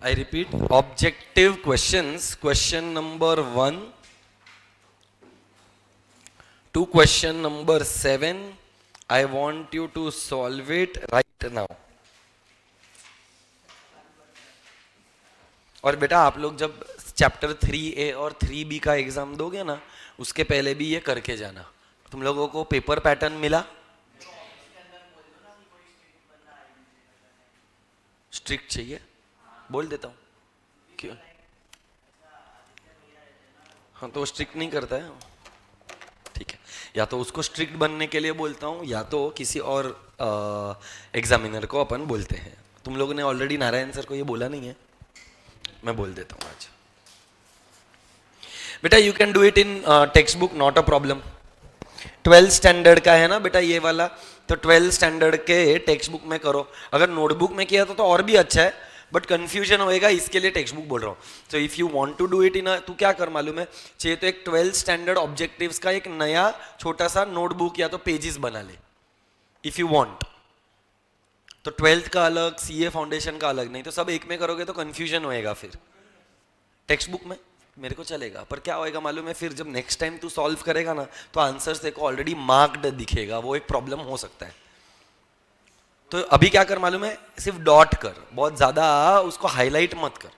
I repeat, objective questions. Question number 1 to question number 7. I want you to solve it right now. और बेटा आप लोग जब chapter 3A और 3B का एग्जाम दोगे ना, उसके पहले भी ये करके जाना. तुम लोगों को पेपर पैटर्न मिला? स्ट्रिक्ट चाहिए? बोल देता हूँ. क्यों? हाँ, तो स्ट्रिक्ट नहीं करता है. ठीक है, या तो उसको स्ट्रिक्ट बनने के लिए बोलता हूँ, या तो किसी और एग्जामिनर को अपन बोलते हैं. तुम लोगों ने ऑलरेडी नारायण सर को ये बोला नहीं है, मैं बोल देता हूँ आज. बेटा you can do it in text book, not a problem. 12th standard का है ना बेटा ये वाला, तो 12th स्टैंडर्ड के टेक्स्ट बुक में करो. अगर नोटबुक में किया तो और भी अच्छा है, बट कंफ्यूजन होएगा, इसके लिए टेक्स्ट बुक बोल रहा हूँ. तो if you want to do it in, तू क्या कर मालूम है, चाहिए तो एक 12th स्टैंडर्ड ऑब्जेक्टिव्स का एक नया छोटा सा नोटबुक या तो पेजेस बना ले इफ यू वांट. तो 12th का अलग, सीए फाउंडेशन का अलग. नहीं तो सब एक में करोगे तो कंफ्यूजन होएगा. फिर टेक्स्ट बुक में मेरे को चलेगा, पर क्या होएगा मालूम है, फिर जब नेक्स्ट टाइम तू सॉल्व करेगा ना, तो आंसर्स देखो ऑलरेडी मार्क्ड दिखेगा, वो एक प्रॉब्लम हो सकता है. तो अभी क्या कर मालूम है, सिर्फ डॉट कर, बहुत ज्यादा उसको हाईलाइट मत कर.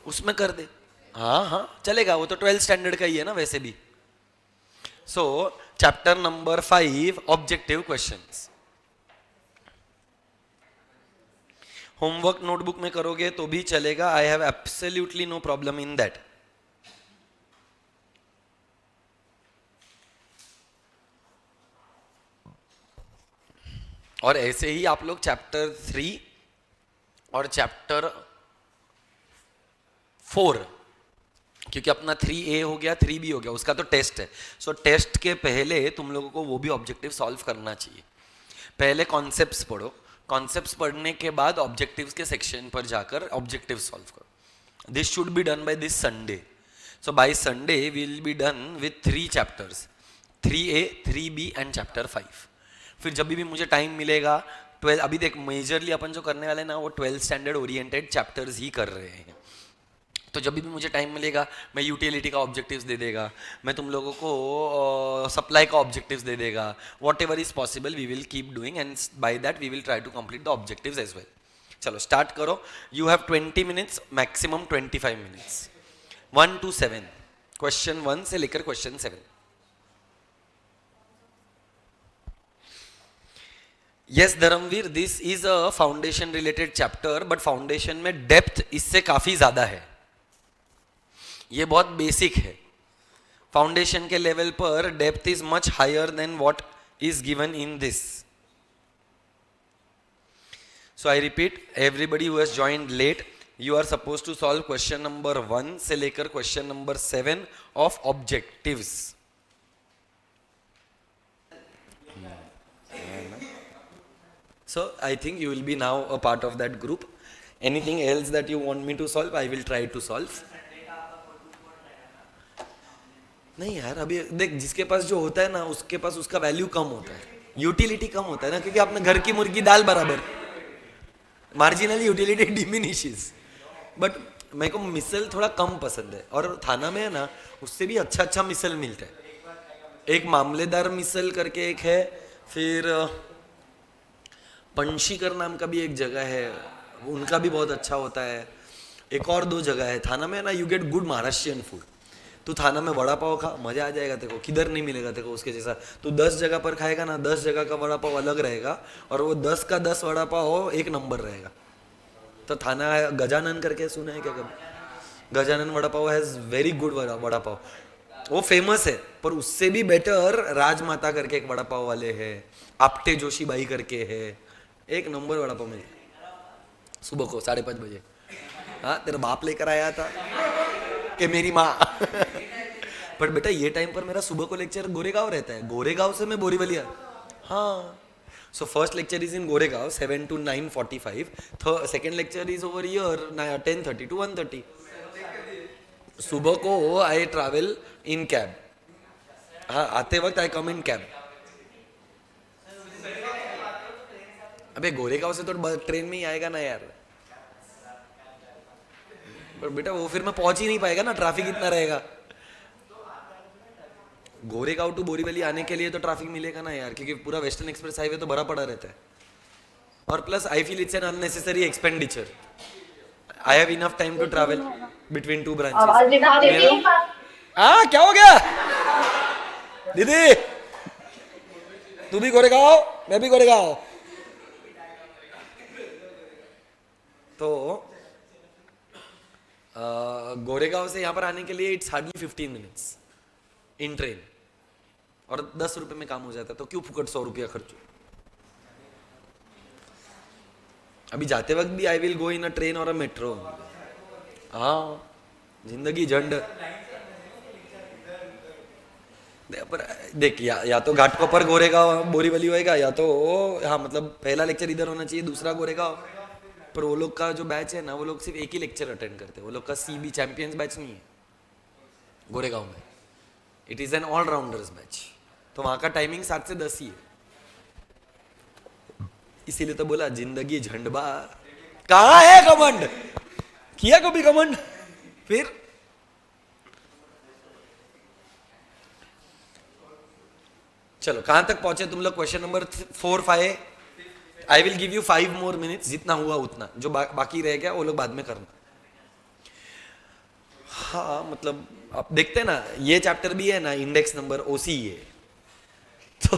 उसमें कर दे. हाँ हाँ चलेगा, वो तो 12th स्टैंडर्ड का ही है ना वैसे भी. So chapter number 5, objective questions. Homework notebook में करोगे तो भी चलेगा. I have absolutely no problem in that. और ऐसे ही आप लोग चैप्टर 3 और चैप्टर 4, क्योंकि अपना 3A हो गया, 3B हो गया, उसका तो टेस्ट है. सो टेस्ट के पहले तुम लोगों को वो भी ऑब्जेक्टिव सॉल्व करना चाहिए. पहले कॉन्सेप्ट्स पढ़ो, कॉन्सेप्ट्स पढ़ने के बाद ऑब्जेक्टिव्स के सेक्शन पर जाकर ऑब्जेक्टिव सॉल्व करो. This should be done by this Sunday. So by Sunday we will be done with 3 chapters, 3A, 3B and chapter 5. फिर जब भी मुझे टाइम मिलेगा 12, अभी देख मेजरली अपन जो करने वाले ना वो 12th स्टैंडर्ड ओरिएंटेड चैप्टर्स ही कर रहे हैं. तो जब भी मुझे टाइम मिलेगा मैं यूटिलिटी का ऑब्जेक्टिव्स दे देगा, मैं तुम लोगों को सप्लाई का ऑब्जेक्टिव्स दे देगा. Whatever is possible we will keep doing, and by that we will try to complete the objectives as well. चलो स्टार्ट करो. You have 20 minutes, maximum 25 minutes. 1 to 7, question 1 से लेकर question 7. Yes Dharamvir, this is a foundation related chapter, but foundation में depth इससे काफी ज्यादा है. ये बहुत बेसिक है. फाउंडेशन के लेवल पर depth is much higher than what is given in this. So I repeat, everybody who has joined late, you are suppose to solve question number 1 से लेकर question number 7 of objectives. So I think you will be now a part of that group. Anything else that you want me to solve, I will try to solve. नहीं यार, अभी देख जिसके पास जो होता है ना उसके पास उसका वैल्यू कम होता है, यूटिलिटी कम होता है ना, क्योंकि आपने घर की मुर्गी दाल बराबर, मार्जिनल यूटिलिटी डिमिनिशेस. बट मेरे को मिसल थोड़ा कम पसंद है, और थाना में है ना उससे भी अच्छा अच्छा मिसल मिलता है. एक मामलेदार मिसल करके एक है, फिर पंशीकर नाम का भी एक जगह है, उनका भी बहुत अच्छा होता है. एक और 2 जगह है थाना में ना, you get good Maharashtrian food. तू थाना में वड़ा पाव खा, मजा आ जाएगा तेरे को, किधर नहीं मिलेगा तेरे को उसके जैसा. तू 10 जगह पर खाएगा ना, 10 जगह का वड़ा पाव अलग रहेगा, और वो 10 का 10 वड़ा पाव एक नंबर रहेगा. तो थाना गजानन करके सुना है क्या कभी? Gajanan vada pav has very good vada pav, वो फेमस है. पर उससे भी बेटर राजमाता करके एक वड़ा पाव वाले है, आपटे जोशी बाई करके है, एक नंबर वड़ा पाव मिले सुबह को 5:30 बजे. हाँ तेरा बाप लेकर आया था कि मेरी माँ. पर बेटा ये टाइम पर मेरा सुबह को लेक्चर गोरेगांव रहता है, गोरेगांव से मैं बोरीवलिया. हाँ, so first lecture is in Goregaon 7 to 9:45. Second lecture is over here 10:30 to 1:30. सुबह को आई ट्रैवल इन कैब. हाँ आते वक्त आई कम इन कैब. अबे गोरेगांव से तो ट्रेन में ही आएगा ना यार, पर बेटा वो फिर मैं पहुंच ही नहीं पाएगा ना, ट्रैफिक इतना रहेगा। गोरेगांव टू बोरीवली आने के लिए तो ट्रैफिक मिलेगा ना यार, क्योंकि पूरा वेस्टर्न एक्सप्रेस हाईवे तो भरा पड़ा रहता है। और plus I feel it's an unnecessary expenditure. I have enough time to travel between two branches. हाँ क्या हो गया दीदी, तू भी गोरेगांव मैं भी गोरेगांव। तो गोरेगांव से यहाँ पर आने के लिए it's hardly 15 minutes in train, और 10 रुपए में काम हो जाता है, तो क्यों फुकट 100 रुपया खर्च। अभी जाते वक्त भी I will go in a train और अ मेट्रो। हाँ जिंदगी झंड। देख या तो घाटकोपर गोरेगांव बोरीवली होएगा, या तो हाँ मतलब पहला लेक्चर इधर होना चाहिए, दूसरा गोरेगांव। पर वो लोग का जो बैच है ना, वो लोग सिर्फ एक ही लेक्चर अटेंड करते हैं, वो लोग का सीबी चैंपियंस बैच नहीं है गोरेगांव में, it is an allrounders batch. तो वहां का टाइमिंग 7 से 10 ही है, इसीलिए तो बोला जिंदगी झंडबा। कहाँ है कमंड, किया कभी कमंड। फिर चलो कहां तक पहुंचे तुम लोग, question number 4, 5। I will give you 5 more minutes, जितना हुआ उतना, जो बाकी रह गया वो लोग बाद में करना। हाँ मतलब आप देखते हैं ना, ये चैप्टर भी है ना इंडेक्स नंबर ओसी है, तो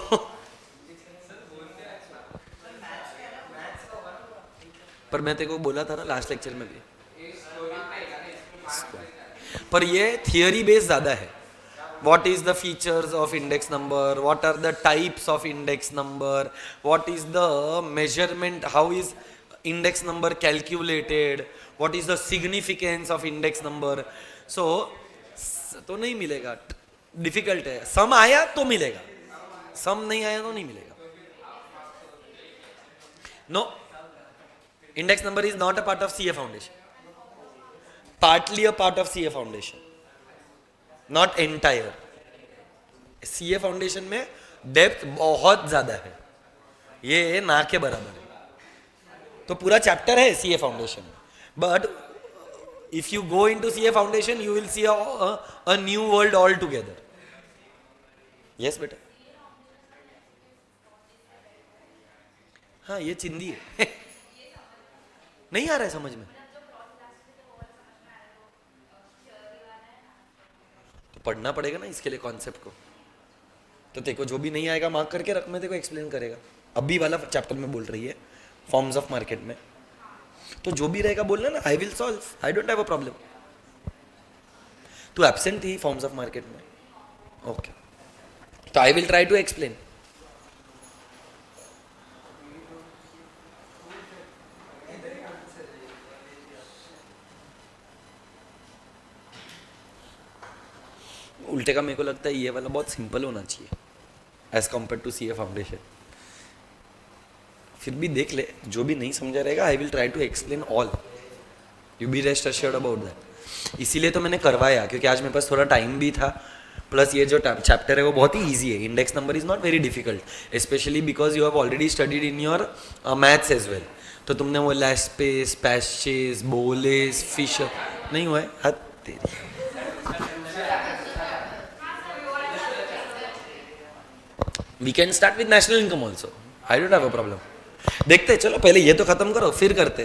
पर मैं तेरे को बोला था ना लास्ट लेक्चर में भी, पर ये थियरी बेस्ड ज्यादा है। What is the features of index number? What are the types of index number? What is the measurement? How is index number calculated? What is the significance of index number? So तो नहीं मिलेगा, difficult है। सम आया तो मिलेगा, सम नहीं आया तो नहीं मिलेगा। No, index number is not a part of CA foundation, partly a part of CA foundation, not entire. CA foundation में डेप्थ बहुत ज्यादा है, ये ना के बराबर है। तो पूरा चैप्टर है CA foundation, but if you go into CA foundation you will see a new world all together. Yes बेटा, हाँ ये चिंदी है। नहीं आ रहा है समझ में, पढ़ना पड़ेगा ना इसके लिए कॉन्सेप्ट को। तो देखो जो भी नहीं आएगा मार्क करके रख, मैं देखो एक्सप्लेन करेगा। अभी वाला चैप्टर में बोल रही है फॉर्म्स ऑफ मार्केट में, तो जो भी रहेगा बोलना ना, I will solve, I don't have a problem. तू एब्सेंट थी फॉर्म्स ऑफ मार्केट में, ओके, तो I will try to explain. उल्टे का मेरे को लगता है ये वाला बहुत सिंपल होना चाहिए as compare to CA foundation. फिर भी देख ले, जो भी नहीं समझा रहेगा I will try to explain all, you be rest assured about that. इसीलिए तो मैंने करवाया, क्योंकि आज मेरे पास थोड़ा टाइम भी था, प्लस ये जो चैप्टर है वो बहुत ही ईजी है। Index number is not very difficult, specially because you have already studied in your maths as well. तो तुमने वो लैस्पेस, पैशेस, बोलेस, फिश नहीं हुआ है, हद तेरी। We can start with national income also. I don't have a problem. देखते चलो पहले ये तो खत्म करो फिर करते।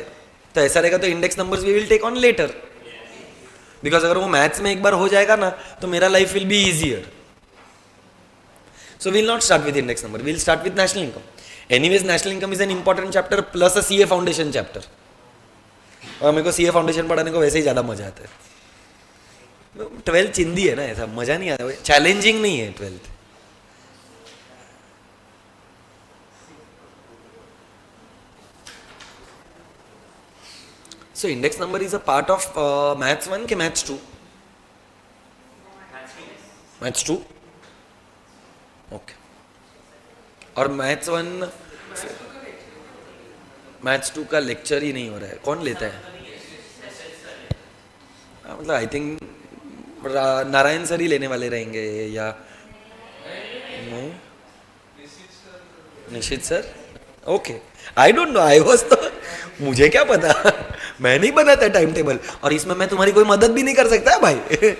तो ऐसा रहेगा तो index numbers we will take on later, because अगर वो मैथ्स में एक बार हो जाएगा ना तो मेरा life will be easier. So will not start with index number, will start with national income. Anyways national income is an important chapter plus a CA foundation chapter, और मेरे को सीए फाउंडेशन पढ़ाने को वैसे ही ज्यादा मजा आता है। 12th चिंदी है ना, ऐसा मजा नहीं आता, चैलेंजिंग नहीं है 12th। So index number is a part of maths 1 के maths 2? maths 2, okay। और maths 1 maths 2 का लेक्चर ही नहीं हो रहा है, कौन लेता है? मतलब आई थिंक नारायण सर ही लेने वाले रहेंगे, या नहीं Nishit sir, okay, I don't know, I was तो, मुझे क्या पता, मैं नहीं बनाता टाइम टेबल, और इसमें मैं तुम्हारी कोई मदद भी नहीं कर सकता है भाई।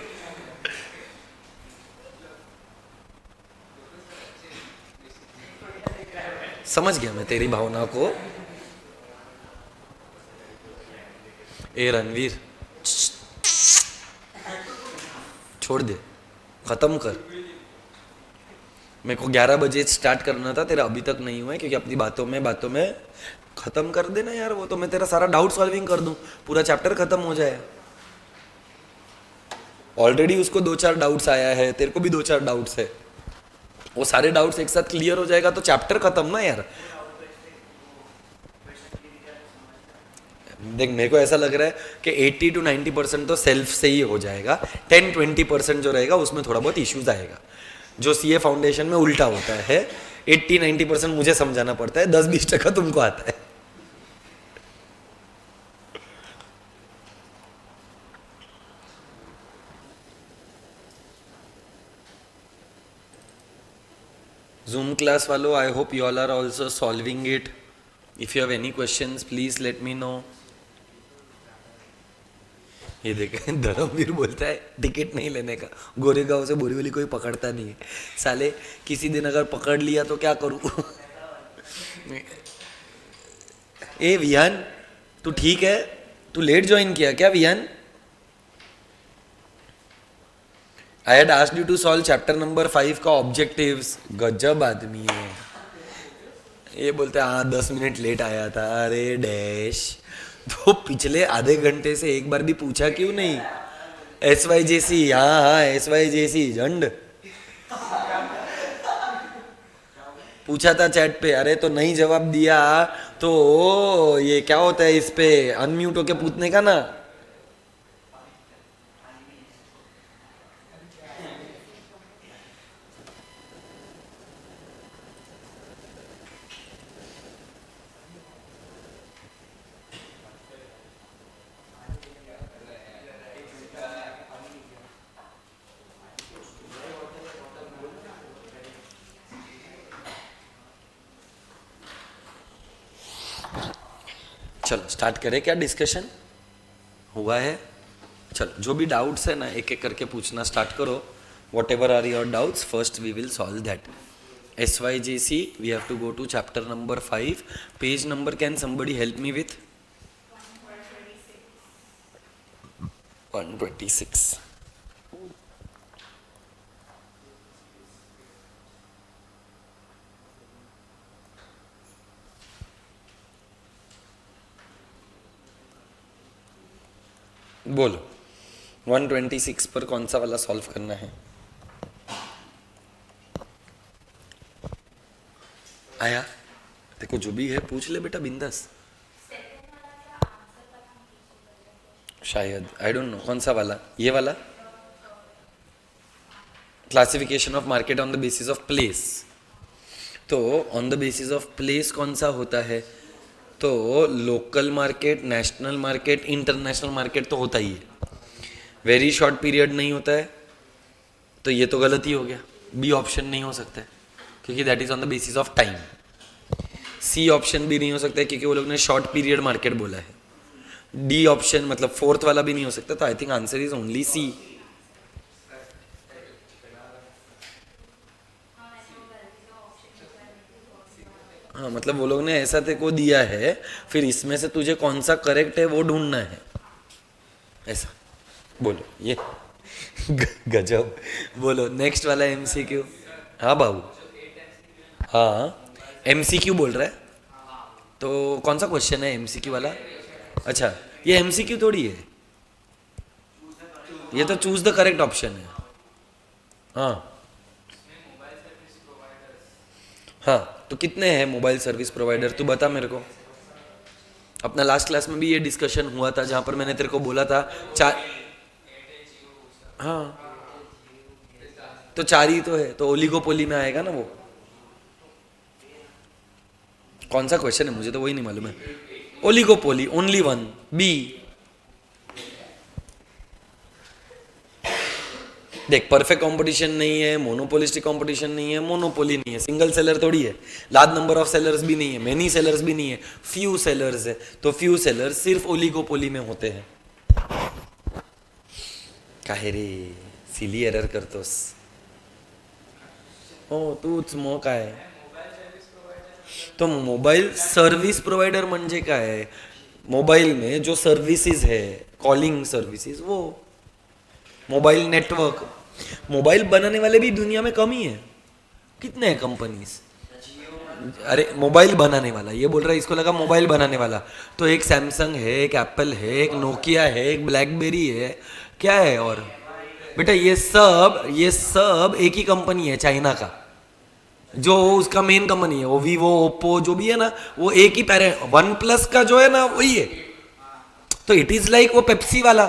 समझ गया मैं तेरी भावना को। ए रणवीर, छोड़ दे, खत्म कर। मेरे को 11 बजे स्टार्ट करना था, तेरा अभी तक नहीं हुआ है, क्योंकि अपनी बातों में खत्म कर देना यार, वो तो मैं तेरा सारा डाउट सॉल्विंग कर दूं, पूरा चैप्टर खत्म हो जाए। ऑलरेडी उसको 2-4 डाउट्स आया है, तेरे को भी 2-4 डाउट्स है, वो सारे डाउट्स एक साथ क्लियर हो जाएगा तो चैप्टर खत्म ना यार। देख, मेरे को ऐसा लग रहा है कि 80-90% तो सेल्फ से ही हो जाएगा, 10-20% जो रहेगा उसमें थोड़ा बहुत इश्यूज आएगा, जो सीए फाउंडेशन में उल्टा होता है। 80-90% मुझे समझाना पड़ता है, 10-20% तुमको आता है। जूम क्लास वालों, I hope you all are also solving it. If you have any questions please let me know. ये देखे, धर्मवीर बोलता है टिकट नहीं लेने का, गोरेगांव से बोरीवली कोई पकड़ता नहीं है साले, किसी दिन अगर पकड़ लिया तो क्या करूं। ए विहान, तू ठीक है? तू लेट ज्वाइन किया क्या Vihaan? I had asked you to solve chapter number 5 का ऑब्जेक्टिव्स। गजब आदमी है ये, बोलते हैं हाँ 10 मिनट लेट आया था। अरे डैश, तो पिछले आधे घंटे से एक बार भी पूछा क्यों नहीं? SYJC, हाँ हाँ SYJC झंड पूछा था चैट पे, अरे तो नहीं जवाब दिया तो ये क्या होता है, इस पे अनम्यूट होके पूछने का ना। चलो स्टार्ट करें, क्या डिस्कशन हुआ है? चलो, जो भी डाउट्स है ना एक एक करके पूछना स्टार्ट करो। Whatever are your doubts, first we will solve that. SYJC, we have to go to chapter number 5, page number can somebody help me with? 126। बोलो 126 पर कौन सा वाला सॉल्व करना है? आया? देखो जो भी है पूछ ले बेटा, बिंदास। शायद, आई डोंट नो कौन सा वाला, ये वाला classification of market on the basis of place. तो on the basis of place कौन सा होता है? तो local market, national market, international market तो होता ही है। वेरी शॉर्ट पीरियड नहीं होता है, तो ये तो गलत ही हो गया, बी ऑप्शन नहीं हो सकता है क्योंकि that is on the basis of time. C option भी नहीं हो सकता है क्योंकि वो लोग ने शॉर्ट पीरियड मार्केट बोला है। डी ऑप्शन मतलब फोर्थ वाला भी नहीं हो सकता, तो I think answer is only C. हाँ मतलब वो लोग ने ऐसा तेरे को दिया है, फिर इसमें से तुझे कौन सा करेक्ट है वो ढूंढना है, ऐसा बोलो ये। गजब, बोलो नेक्स्ट वाला MCQ। हाँ बाबू, हाँ MCQ बोल रहा है, तो कौन सा क्वेश्चन है MCQ वाला? अच्छा ये MCQ थोड़ी है, ये तो चूज द करेक्ट ऑप्शन है। हाँ हाँ, तो कितने हैं मोबाइल सर्विस प्रोवाइडर, तू बता मेरे को। अपना लास्ट क्लास में भी ये डिस्कशन हुआ था जहां पर मैंने तेरे को बोला था 4। हाँ तो 4 ही तो है, तो ओलिगोपोली में आएगा ना वो। कौन सा क्वेश्चन है मुझे तो वही नहीं मालूम है। Oligopoly, only one, B. देख, परफेक्ट कंपटीशन नहीं है, मोनोपोलिस्टिक कंपटीशन नहीं है, मोनोपोली नहीं है, सिंगल सेलर थोड़ी है, लार्ज नंबर ऑफ सेलर्स भी नहीं है, मेनी सेलर्स भी नहीं है, फ्यू सेलर्स है। तो फ्यू सेलर्स सिर्फ ओलिगोपोली में होते हैं। काहे रे सिली एरर करतोस? हो तूच मग काय? तो मोबाईल सर्व्हिस प्रोवाइडर म्हणजे काय? मोबाइल में जो सर्विसेज है, कॉलिंग सर्विसेज, वो मोबाइल नेटवर्क। मोबाइल बनाने वाले भी दुनिया में कम ही है। कितने हैं कंपनीज? अरे मोबाइल बनाने वाला ये बोल रहा है, इसको लगा मोबाइल बनाने वाला। तो एक सैमसंग है, एक एप्पल है, एक नोकिया है, एक ब्लैकबेरी है, क्या है और? बेटा ये सब एक ही कंपनी है, चाइना का। जो उसका मेन कंपनी है वो वीवो, ओप्पो जो भी है ना, वो एक ही पेरेंट। वन प्लस का जो है ना वही है। तो इट इज लाइक वो पेप्सी वाला,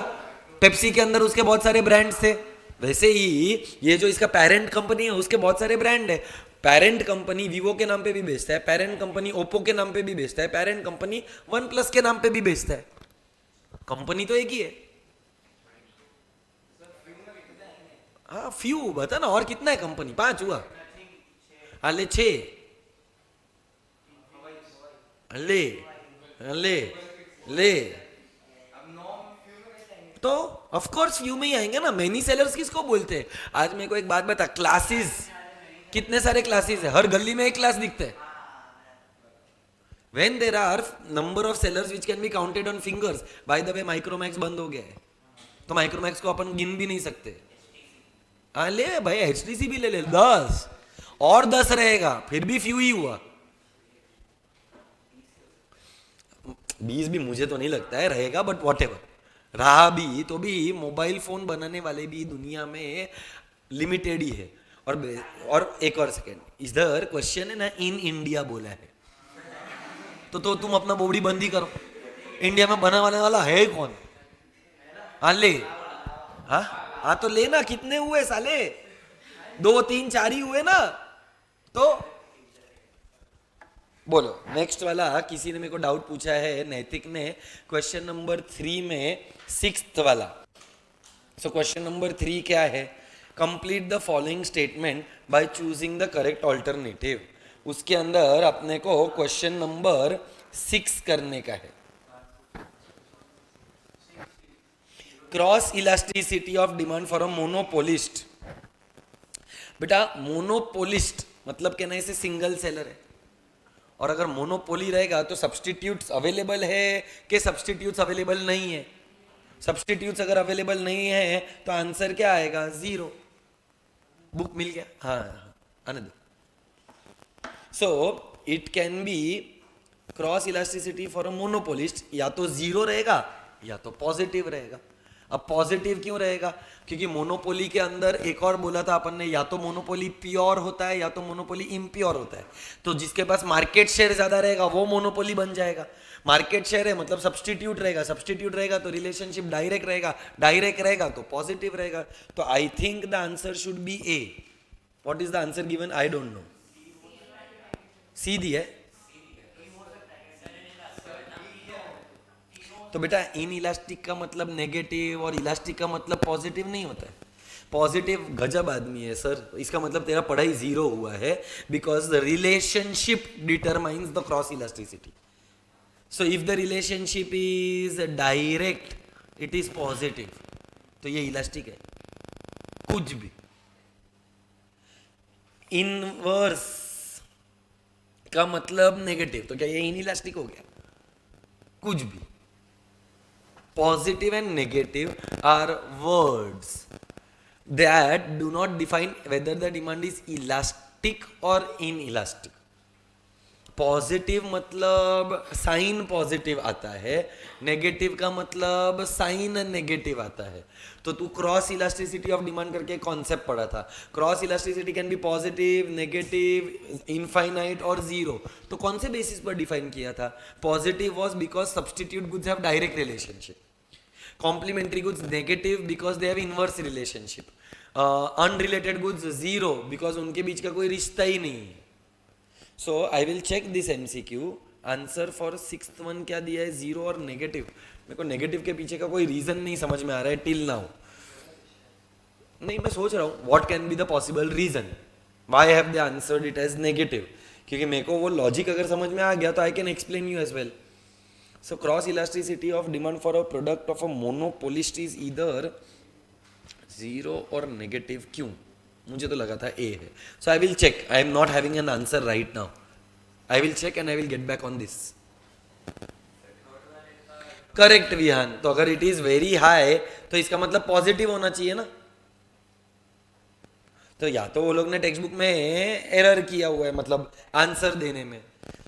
पेप्सी के अंदर उसके बहुत सारे ब्रांड्स थे, वैसे ही ये जो इसका पेरेंट कंपनी है उसके बहुत सारे ब्रांड है। पेरेंट कंपनी वीवो के नाम पे भी बेचता है, पेरेंट कंपनी ओप्पो के नाम पे भी बेचता है, पेरेंट कंपनी वन प्लस के नाम पे भी बेचता है। कंपनी तो एक ही है। हाँ फ्यू बता ना, और कितना है कंपनी? 5 हुआ? अले 6 ले ले ले तो ऑफ कोर्स फ्यू में ही आएंगे ना। मेनी सेलर्स किसको बोलते हैं? आज मेरे को एक बात बता, क्लासेस कितने सारे क्लासेस है, हर गली में एक क्लास दिखता है। When there are number of sellers which can be counted on fingers. By the way Micromax बंद हो गया है, तो माइक्रोमैक्स को अपन गिन भी नहीं सकते। हाँ ले भाई, एचटीसी भी ले ले, 10 और 10 रहेगा, फिर भी फ्यू ही हुआ। 20 भी मुझे तो नहीं लगता है रहेगा, बट वॉट एवर रहा भी तो भी मोबाइल फोन बनाने वाले भी दुनिया में लिमिटेड ही है। और एक और सेकेंड, इधर क्वेश्चन है ना, इन इंडिया बोला है, तो तुम अपना बोबड़ी बंद ही करो। इंडिया में बनाने वाला है कौन? हाँ ले, हाँ हाँ तो लेना। कितने हुए साले? 2 3 4 ही हुए ना। तो बोलो नेक्स्ट वाला। किसी ने मेरे को डाउट पूछा है, नैतिक ने, क्वेश्चन नंबर 3 में 6th वाला। सो क्वेश्चन नंबर 3 क्या है? Complete the following statement by choosing the correct alternative. उसके अंदर अपने को क्वेश्चन नंबर 6 करने का है। Cross elasticity of demand for a monopolist. बेटा मोनोपोलिस्ट मतलब कहना है इसे सिंगल सेलर है, और अगर मोनोपोली रहेगा तो सब्सटीट्यूट्स अवेलेबल है कि सब्सटीट्यूट्स अवेलेबल नहीं है? सब्सटीट्यूट्स अगर अवेलेबल नहीं है तो आंसर क्या आएगा? 0। बुक मिल गया? हाँ आने दो। So it can be cross elasticity for a monopolist, या तो 0 रहेगा या तो पॉजिटिव रहेगा। अब पॉजिटिव क्यों रहेगा? क्योंकि मोनोपोली के अंदर एक और बोला था अपन ने, या तो मोनोपोली प्योर होता है या तो मोनोपोली इम्प्योर होता है। तो जिसके पास मार्केट शेयर ज्यादा रहेगा वो मोनोपोली बन जाएगा। मार्केट शेयर है मतलब सब्सटीट्यूट रहेगा, सब्सटीट्यूट रहेगा तो रिलेशनशिप डायरेक्ट रहेगा, डायरेक्ट रहेगा तो पॉजिटिव रहेगा। तो I think the answer should be A. What is the answer given? I don't know. C दी है। तो बेटा इन इलास्टिक का मतलब नेगेटिव और इलास्टिक का मतलब पॉजिटिव नहीं होता है। पॉजिटिव गजब आदमी है सर, इसका मतलब तेरा पढ़ाई 0 हुआ है, because the relationship determines the cross elasticity. So if the relationship is direct it is positive, तो ये इलास्टिक है। कुछ भी इनवर्स का मतलब नेगेटिव, तो क्या ये इन इलास्टिक हो गया? कुछ भी। Positive and negative are words that do not define whether the demand is elastic or inelastic. Positive मतलब साइन पॉजिटिव आता है, नेगेटिव का मतलब साइन नेगेटिव आता है। तो तू क्रॉस इलास्टिसिटी ऑफ डिमांड करके कॉन्सेप्ट पढ़ा था। Cross elasticity can be positive, negative, infinite और 0। तो कौन से बेसिस पर डिफाइन किया था? Positive was because substitute goods have direct relationship, complementary goods negative because they have inverse relationship, unrelated goods 0 because उनके बीच का कोई रिश्ता ही नहीं है। So I will check this MCQ। Answer for 6th one क्या दिया है? 0 और नेगेटिव। मेरे को नेगेटिव के पीछे का कोई रीजन नहीं समझ में आ रहा है टिल नाउ। नहीं, मैं सोच रहा हूँ what can be the possible reason why have they answered it as negative, क्योंकि मेरे को वो लॉजिक अगर समझ में आ गया तो I can explain you as well. So cross elasticity of demand for a product of a monopolist is either zero और नेगेटिव. क्यों? मुझे तो लगा था ए है. So I will check. I am not having an answer right now. I will check and I will get back on this. Correct Vihaan. तो अगर it is very high तो इसका मतलब पॉजिटिव होना चाहिए ना. तो या तो वो लोग ने टेक्स्ट बुक में एरर किया हुआ है, मतलब आंसर देने में.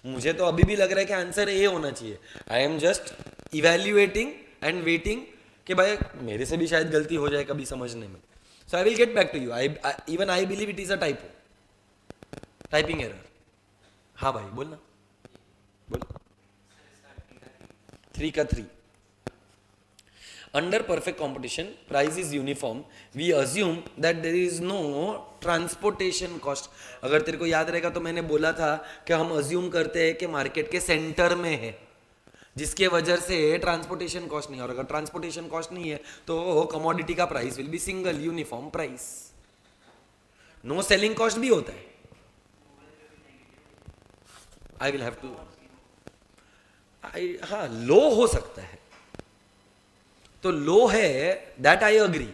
मुझे तो अभी भी लग रहा है कि आंसर ए होना चाहिए. I am just evaluating and waiting कि भाई मेरे से भी शायद गलती हो जाए कभी समझने में. So I will get back to you. Even I believe it is a typo, typing error. हाँ भाई बोलना, बोल. 3 का 3. Under perfect competition, price is uniform. We assume that there is no transportation cost. अगर तेरे को याद रहेगा तो मैंने बोला था कि हम अज्यूम करते हैं कि मार्केट के सेंटर में है, जिसके वजह से ट्रांसपोर्टेशन कॉस्ट नहीं है. और अगर ट्रांसपोर्टेशन कॉस्ट नहीं है तो कमोडिटी का price will be single uniform price. No selling cost भी होता है. I will have to. हाँ, लो हो सकता है. तो लो है, that I agree,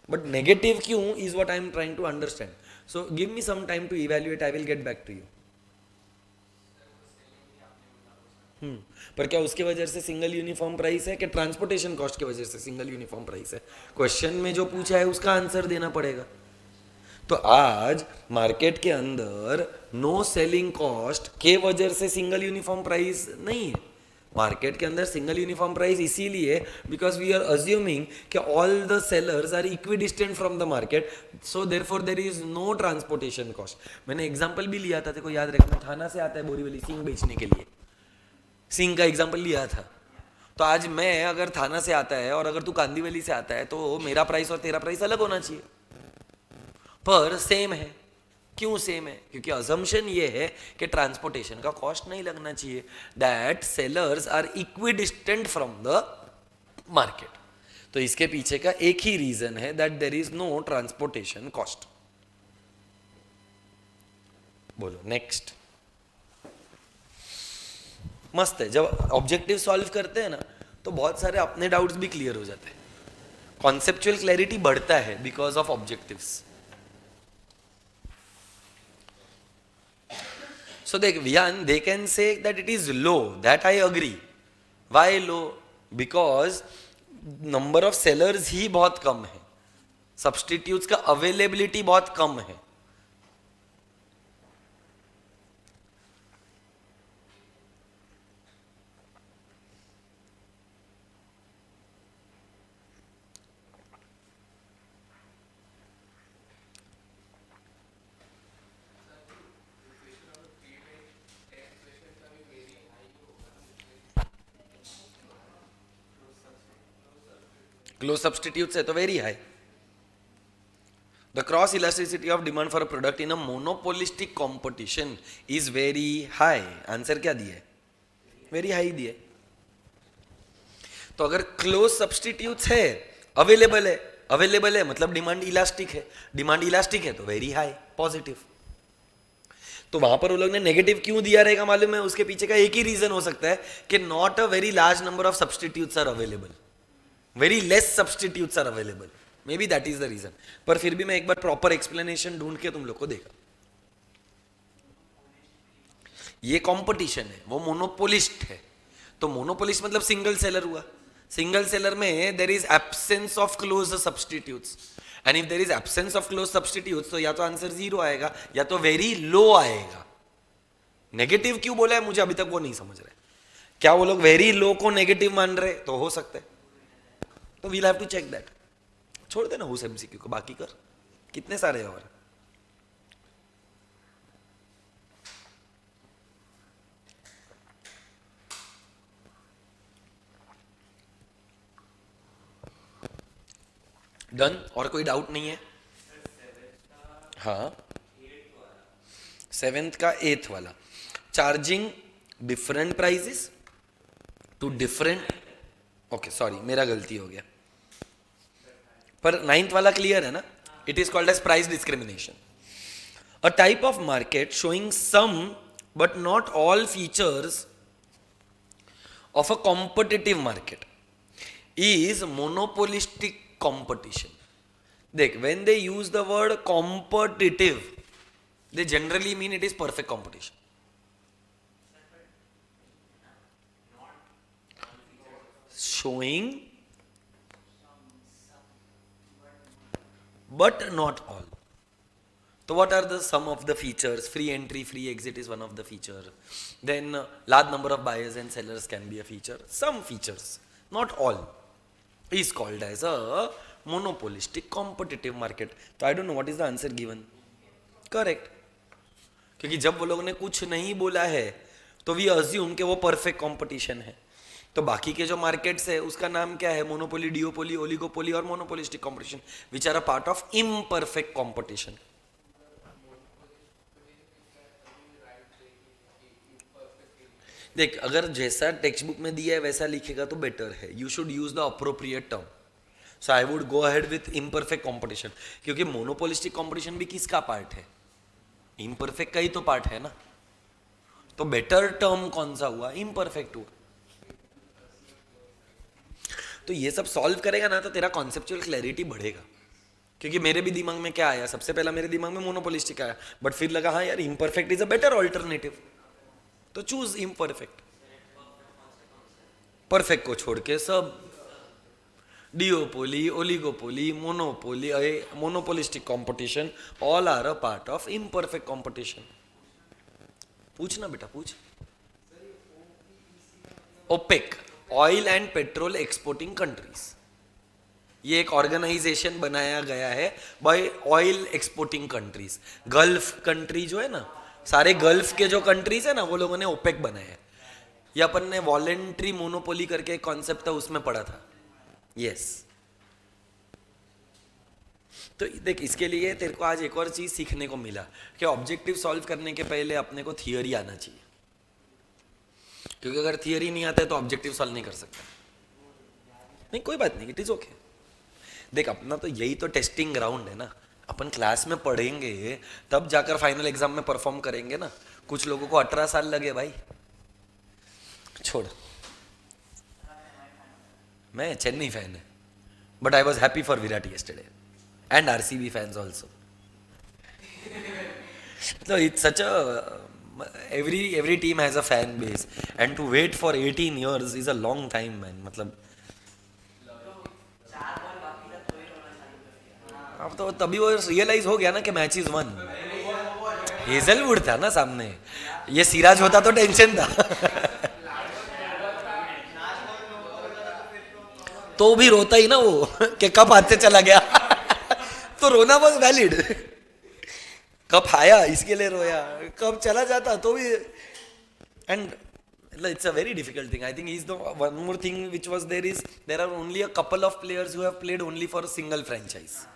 but negative क्यों is what I am trying to understand. So give me some time to evaluate. I will get back to you. पर क्या उसके वजह से सिंगल यूनिफॉर्म प्राइस है कि ट्रांसपोर्टेशन कॉस्ट की वजह से सिंगल यूनिफॉर्म प्राइस है? क्वेश्चन में जो पूछा है उसका आंसर देना पड़ेगा. तो आज मार्केट के अंदर नो सेलिंग कॉस्ट के वजह से सिंगल यूनिफॉर्म प्राइस नहीं है. मार्केट के अंदर सिंगल यूनिफॉर्म प्राइस इसीलिए बिकॉज वी आर अज्यूमिंग कि all the sellers are equidistant from the market, so therefore there is no transportation cost. मैंने एग्जांपल भी लिया था, तेरे को याद रखना. थाना से आता है बोरीवली सींग बेचने के लिए, सींग का एग्जांपल लिया था. तो आज मैं अगर थाना से आता है और अगर तू कांदीवली से आता है तो मेरा प्राइस और तेरा प्राइस अलग होना चाहिए, पर सेम है. क्यों सेम है? क्योंकि अजम्पशन ये है कि ट्रांसपोर्टेशन का कॉस्ट नहीं लगना चाहिए. That sellers are equidistant from the market. तो इसके पीछे का एक ही रीजन है, that there is no transportation cost. बोलो नेक्स्ट. मस्त है. जब ऑब्जेक्टिव सॉल्व करते हैं ना तो बहुत सारे अपने डाउट्स भी क्लियर हो जाते हैं. कॉन्सेप्चुअल क्लैरिटी बढ़ता है because of objectives. So they can say that it is low. That I agree. Why low? Because number of sellers ही बहुत कम है. Substitutes का availability बहुत कम है. क्लोज सब्सटीट्यूट है तो very high. The cross elasticity of demand for a product in a monopolistic competition is very high. Answer क्या दिया है? वेरी हाई दिया है. तो अगर क्लोज सब्सटीट्यूट है, अवेलेबल है, अवेलेबल है मतलब डिमांड इलास्टिक है. डिमांड इलास्टिक है तो वेरी हाई, पॉजिटिव. तो वहां पर वो लोग ने नेगेटिव क्यों दिया रहेगा मालूम है? उसके पीछे का एक ही रीजन हो सकता है कि not a very large number of substitutes are available. Very less substitutes are available. Maybe that is the reason. पर फिर भी मैं एक बार प्रॉपर एक्सप्लेनेशन ढूंढ के तुम लोग को देगा. ये कंपटीशन है, वो मोनोपोलिस्ट है. तो मोनोपोलिस्ट मतलब सिंगल सेलर हुआ. सिंगल सेलर में there is absence of close substitutes. And if there is absence of close substitutes तो या तो आंसर जीरो आएगा या तो वेरी लो आएगा. नेगेटिव क्यों बोला है मुझे अभी तक वो नहीं समझ रहे. क्या वो लोग वेरी लो को नेगेटिव मान रहे? तो हो सकता है. तो we'll have to check that. छोड़ देना उस एमसीक्यू को, बाकी कर. कितने सारे और डन. और कोई डाउट नहीं है? हाँ, 7th का 8th वाला. Charging different prices to different. Okay sorry, मेरा गलती हो गया. पर 9th वाला क्लियर है ना? It is called as price discrimination. A type of market showing some but not all features of a competitive market is monopolistic competition. देख, when they use the word competitive, they generally mean it is perfect competition. Showing but not all. So what are the some of the features? Free entry, free exit is one of the feature. Then large number of buyers and sellers can be a feature. Some features, not all, is called as a monopolistic competitive market. So I don't know what is the answer given. Correct. क्योंकि जब वो लोगों ने कुछ नहीं बोला है तो वी अज्यूम कि वो परफेक्ट कंपटीशन है. तो बाकी के जो मार्केट्स है उसका नाम क्या है? मोनोपोली, डिओपोली, ओलिगोपोली और monopolistic competition, which are a part of imperfect competition. देख, अगर जैसा टेक्स्ट बुक में दिया है वैसा लिखेगा तो बेटर है. You should use the appropriate term. So I would go ahead with imperfect competition, क्योंकि मोनोपोलिस्टिक कंपटीशन भी किसका पार्ट है? इम्परफेक्ट का ही तो पार्ट है ना. तो बेटर टर्म कौन सा हुआ? इम्परफेक्ट हुआ. तो ये सब सॉल्व करेगा ना तो तेरा कॉन्सेप्चुअल क्लैरिटी बढ़ेगा. क्योंकि मेरे भी दिमाग में क्या आया? सबसे पहला मेरे दिमाग में मोनोपोलिस्टिक आया, बट फिर लगा हाँ यार imperfect is a better alternative, तो चूज इम्परफेक्ट. परफेक्ट को छोड़ के सब duopoly, oligopoly, monopoly, monopolistic competition, all are a part of imperfect competition. पूछना बेटा, पूछ. OPEC, oil and petrol exporting countries, ये एक ऑर्गेनाइजेशन बनाया गया है by oil exporting countries. Gulf country जो है ना, सारे गल्फ के जो कंट्रीज है ना, वो लोगों ने ओपेक बनाया है. ये अपन ने वॉलेंट्री मोनोपोली करके एक कॉन्सेप्ट था उसमें पढ़ा था. यस. तो देख, इसके लिए तेरे को आज एक और चीज सीखने को मिला कि ऑब्जेक्टिव सॉल्व करने के पहले अपने को थियरी आना चाहिए, क्योंकि अगर थियरी नहीं आता है तो ऑब्जेक्टिव सॉल्व नहीं कर सकता. नहीं, कोई बात नहीं, इट इज ओके. देख, अपना तो यही तो टेस्टिंग ग्राउंड है ना. अपन क्लास में पढ़ेंगे तब जाकर फाइनल एग्जाम में परफॉर्म करेंगे ना. कुछ लोगों को 18 साल लगे भाई. छोड़, मैं चेन्नई फैन है, but I was happy for Virat yesterday and RCB fans also. So it's such a every team has a fan base, and to wait for 18 years is a long time, man. मतलब अब तो तभी वो realise हो गया ना कि match is one. Hazlewood था ना सामने, ये सिराज होता तो टेंशन था. तो भी रोता ही ना वो कि कप हाथ से चला गया. तो रोना वॉज वैलिड. कप आया इसके लिए रोया, कप चला जाता तो भी. And it's a very difficult thing. I think is the one more thing which was there are only a couple of players who have played only for a single franchise,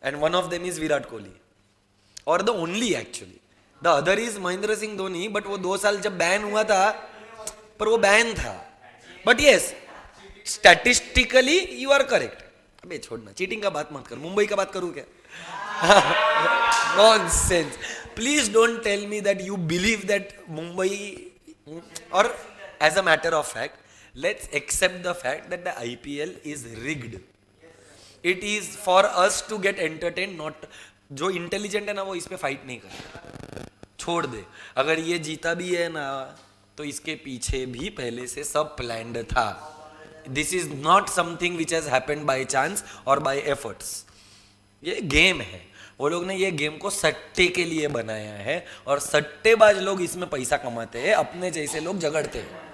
and one of them is Virat Kohli, or the only actually. The other is Mahendra Singh Dhoni, but वो 2 साल जब ban हुआ था, पर वो ban था. But yes, statistically you are correct. अबे छोड़ना, चीटिंग का बात मत कर. मुंबई का बात करूँ क्या? Nonsense. Please don't tell me that you believe that Mumbai, or as a matter of fact, let's accept the fact that the IPL is rigged. It is for us to get entertained, not. जो intelligent है ना वो इस पे fight नहीं करेगा. छोड़ दे. अगर ये जीता भी है ना तो इसके पीछे भी पहले से सब प्लान्ड था. This is not something which has happened by chance और बाय एफर्ट्स. ये गेम है. वो लोग ने ये गेम को सट्टे के लिए बनाया है, और सट्टेबाज लोग इसमें पैसा कमाते हैं, अपने जैसे लोग झगड़ते हैं.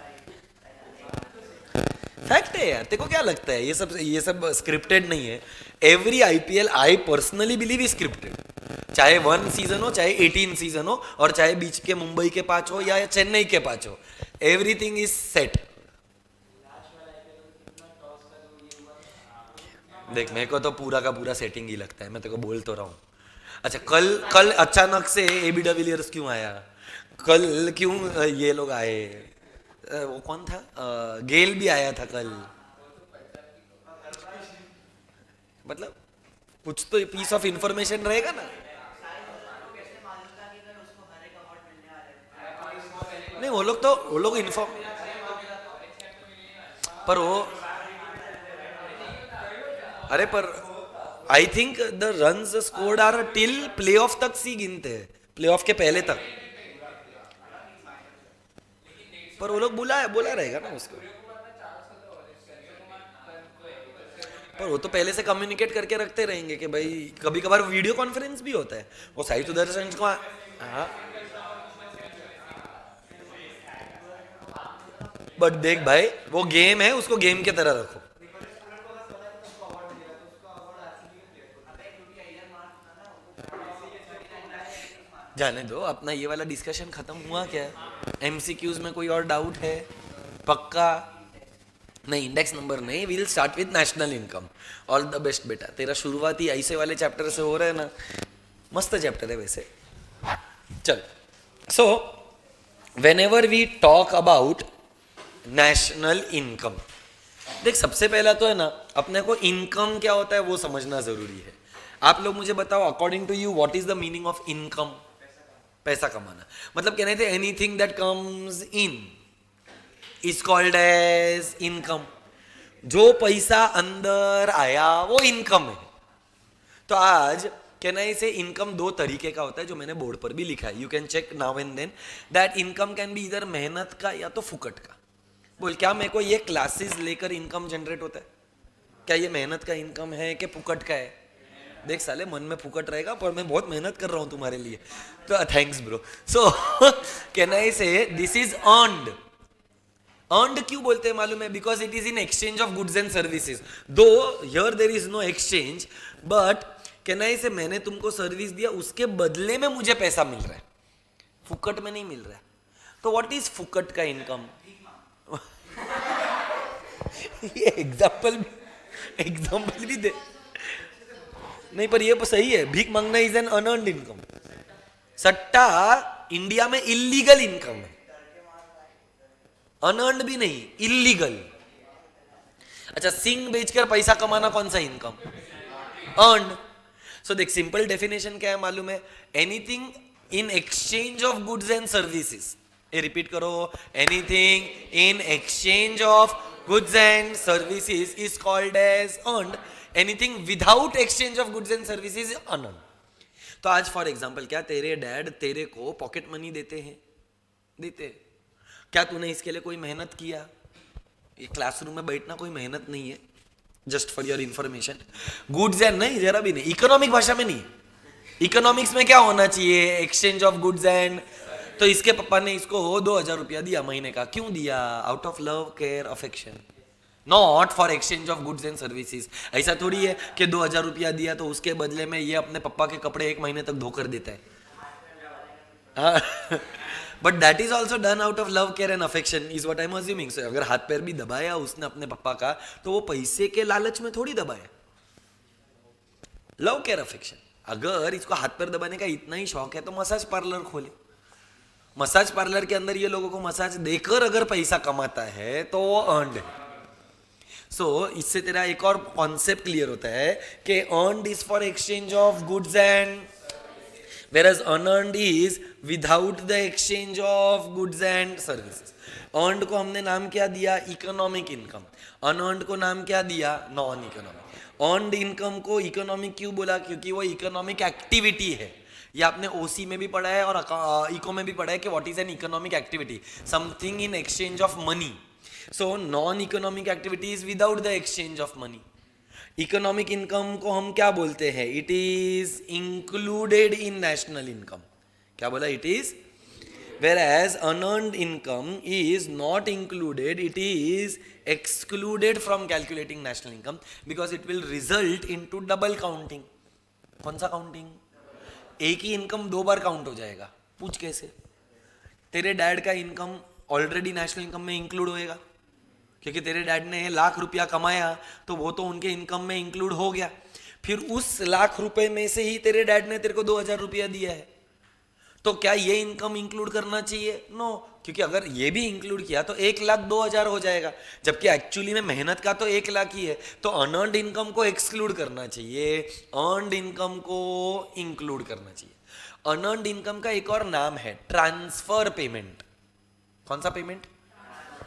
फैक्ट है यार. तेरे को क्या लगता है ये सब स्क्रिप्टेड नहीं है? Every IPL I personally believe is scripted. चाहे 1 सीजन हो, चाहे 18 सीजन हो, और चाहे बीच के मुंबई के 5 हो या चेन्नई के 5 हो, एवरीथिंग इज सेट. देख, मेरे को तो पूरा का पूरा सेटिंग ही लगता है. मैं तेरे को बोल तो रहा हूँ. अच्छा, कल अचानक से AB डिविलियर्स क्यों आया? कल क्यों ये लोग आए? वो कौन था? गेल भी आया था कल. मतलब कुछ तो पीस ऑफ इंफॉर्मेशन रहेगा ना। नहीं वो लोग इन्फॉर्म, पर वो, अरे पर I think the runs scored are till play off तक सी गिनते हैं, प्ले ऑफ के पहले तक। पर वो लोग बोला रहेगा ना उसको। पर वो तो पहले से कम्युनिकेट करके रखते रहेंगे कि भाई कभी कभार वीडियो कॉन्फ्रेंस भी होता है, वो साई सुदर्शन को। हाँ बट देख भाई वो गेम है, उसको गेम के तरह रखो। जाने दो, अपना ये वाला डिस्कशन खत्म हुआ क्या? एमसीक्यूज में कोई और डाउट है? पक्का नहीं, इंडेक्स नंबर नहीं, we'll start with national income. All the best बेटा, तेरा शुरुआती ऐसे वाले चैप्टर से हो रहा है ना, मस्त चैप्टर है वैसे। चल, so whenever we talk about national income, देख सबसे पहला तो है ना, अपने को इनकम क्या होता है वो समझना जरूरी है। आप लोग मुझे बताओ, according to you what is the meaning of income? पैसा कमाना, मतलब कहने थे anything that comes in is called as income. जो पैसा अंदर आया वो इनकम है। तो आज कहना इसे इनकम दो तरीके का होता है, जो मैंने बोर्ड पर भी लिखा है, you can check now and then that income can be इधर मेहनत का या तो फुकट का। बोल क्या मेरे को ये क्लासेस लेकर इनकम जनरेट होता है? क्या ये मेहनत का इनकम है कि फुकट का है? देख साले, मन में फुकट रहेगा पर मैं बहुत मेहनत कर रहा हूं तुम्हारे लिए, तो थैंक्स ब्रो। सो कहना इसे दिस इज अर्नड। अर्नड क्यों बोलते हैं मालूम है? Because it is in exchange of goods and services. Though here there is no exchange, but कहना इसे मैंने तुमको सर्विस दिया, उसके बदले में मुझे पैसा मिल रहा है, फुकट में नहीं मिल रहा है। तो व्हाट इज फुकट का इनकम? ये एग्जाम्पल भी दे नहीं, पर ये सही है, भीख मांगना इज एन अनअर्न्ड इनकम। सट्टा इंडिया में इलीगल इनकम है, अनअर्न्ड भी नहीं, इलीगल। अच्छा, सिंग बेचकर पैसा कमाना कौन सा इनकम? अर्न्ड। सो देख सिंपल डेफिनेशन क्या है मालूम है? Anything in exchange of goods and services. ये रिपीट करो, anything in exchange of goods and services is called as earned. Anything without exchange of goods and services is unearned. तो आज for example क्या तेरे डैड तेरे को pocket money देते हैं? देते। क्या तूने इसके लिए कोई मेहनत किया? ये क्लासरूम में बैठना कोई मेहनत नहीं है, just for your information. Goods and नहीं, जरा भी नहीं, इकोनॉमिक भाषा में नहीं। इकोनॉमिक्स में क्या होना चाहिए? Exchange of goods and. तो इसके पापा ने इसको 2000 रुपया दिया महीने का, क्यों दिया? Out of love, care, affection, not for exchange of goods and services. ऐसा थोड़ी है कि 2000 रुपया दिया तो उसके बदले में ये अपने पापा के कपड़े 1 महीने तक धोकर देता है। But that is also done out of love, care and affection is what I am assuming. So अगर हाथ पैर भी दबाया उसने अपने पापा का, तो वो पैसे के लालच में थोड़ी दबाया, लव, केयर, अफेक्शन। अगर इसको हाथ पैर दबाने का इतना ही शौक है तो मसाज पार्लर खोले। मसाज पार्लर के अंदर ये लोगों को मसाज देकर अगर पैसा कमाता है तो वो अर्न्ड है। सो इससे तेरा एक और कॉन्सेप्ट क्लियर होता है कि earned is for exchange of goods and, whereas unearned is without the exchange of goods and services. earned को हमने नाम क्या दिया? Economic income. unearned को नाम क्या दिया? Non economic. earned इनकम को इकोनॉमिक क्यों बोला? क्योंकि वो इकोनॉमिक एक्टिविटी है। ये आपने ओसी में भी पढ़ा है और इको में भी पढ़ा है कि what is an economic activity, something in exchange of money. So non economic activity is without the exchange of money. Economic income को हम क्या बोलते हैं? It is included in national income. क्या बोला? It is. whereas unearned income is not included, it is excluded from calculating national income because it will result into double counting. कौन सा counting? एक ही इनकम 2 बार काउंट हो जाएगा। पूछ कैसे? तेरे डैड का इनकम ऑलरेडी नेशनल इनकम में इंक्लूड होएगा, क्योंकि तेरे डैड ने 1,00,000 रुपया कमाया तो वो तो उनके इनकम में इंक्लूड हो गया। फिर उस 1,00,000 रुपए में से ही तेरे डैड ने तेरे को 2,000 रुपया दिया है, तो क्या ये इनकम इंक्लूड करना चाहिए? नो, क्योंकि अगर ये भी इंक्लूड किया तो 1,02,000 हो जाएगा, जबकि एक्चुअली में मेहनत का तो 1,00,000 ही है। तो अनअर्नड इनकम को एक्सक्लूड करना चाहिए, अर्नड इनकम को इंक्लूड करना चाहिए। अनअर्नड इनकम का एक और नाम है ट्रांसफर पेमेंट। कौन सा पेमेंट?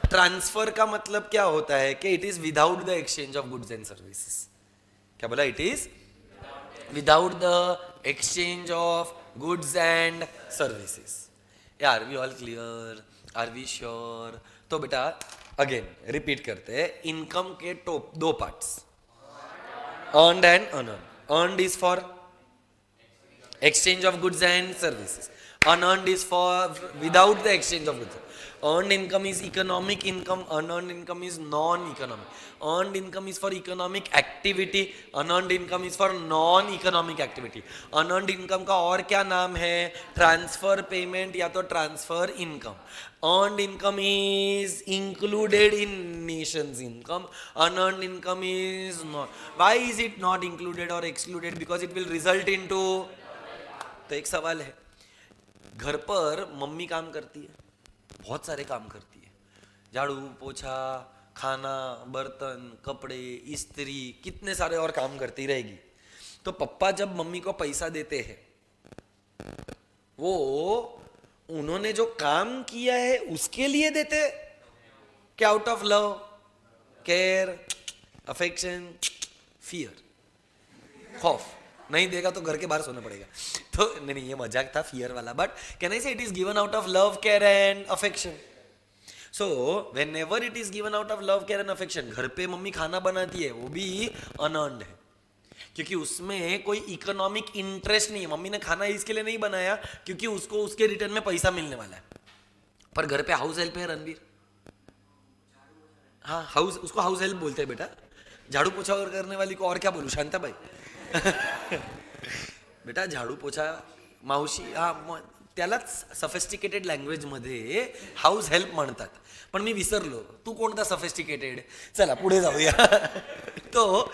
ट्रांसफर का मतलब क्या होता है कि it is without the exchange of goods and services. क्या बोला? It is without the exchange of goods and services. Are we all clear? Are we sure? तो बेटा अगेन रिपीट करते हैं, इनकम के टॉप दो parts, earned and unearned. Earned is for exchange of goods and services, unearned is for without the exchange of goods. Earned income is economic income, unearned income is non-economic. Earned income is for economic activity, unearned income is for non-economic activity. Unearned income का और क्या नाम है? Transfer payment या तो transfer income. Earned income is included in nation's income, unearned income is not. Why is it not included or excluded? Because it will result into, तो एक सवाल है, घर पर मम्मी काम करती है, बहुत सारे काम करती है, झाड़ू पोछा, खाना, बर्तन, कपड़े, इस्त्री, कितने सारे और काम करती रहेगी। तो पप्पा जब मम्मी को पैसा देते हैं, वो उन्होंने जो काम किया है उसके लिए देते, क्या out of love, care, affection, fear, खौफ? नहीं देगा तो घर के बाहर सोना पड़ेगा। तो नहीं, ये मजाक था फियर वाला, बट कैन आई से it is given out of love, care and affection. So when ever it is given out of love, care and affection, घर पे मम्मी खाना बनाती है, वो भी अनअर्नड है, क्योंकि उसमें कोई इकोनॉमिक इंटरेस्ट नहीं है। मम्मी ने खाना इसके लिए नहीं बनाया क्योंकि उसको उसके रिटर्न में पैसा मिलने वाला है। पर घर पे हाउस हेल्प है रणवीर, हाँ हाउस, उसको हाउस हेल्प बोलते हैं बेटा। झाड़ू पोछा और करने वाली को और क्या बोलूं? शांता भाई बेटा झाडू पोछा मावशी, हा त्यालाच सफिस्टिकेटेड लँग्वेज मध्ये हाऊस हेल्प म्हणतात, पण मी विसरलो तू कोणता सफिस्टिकेटेड। चला पुढे जाऊया। तो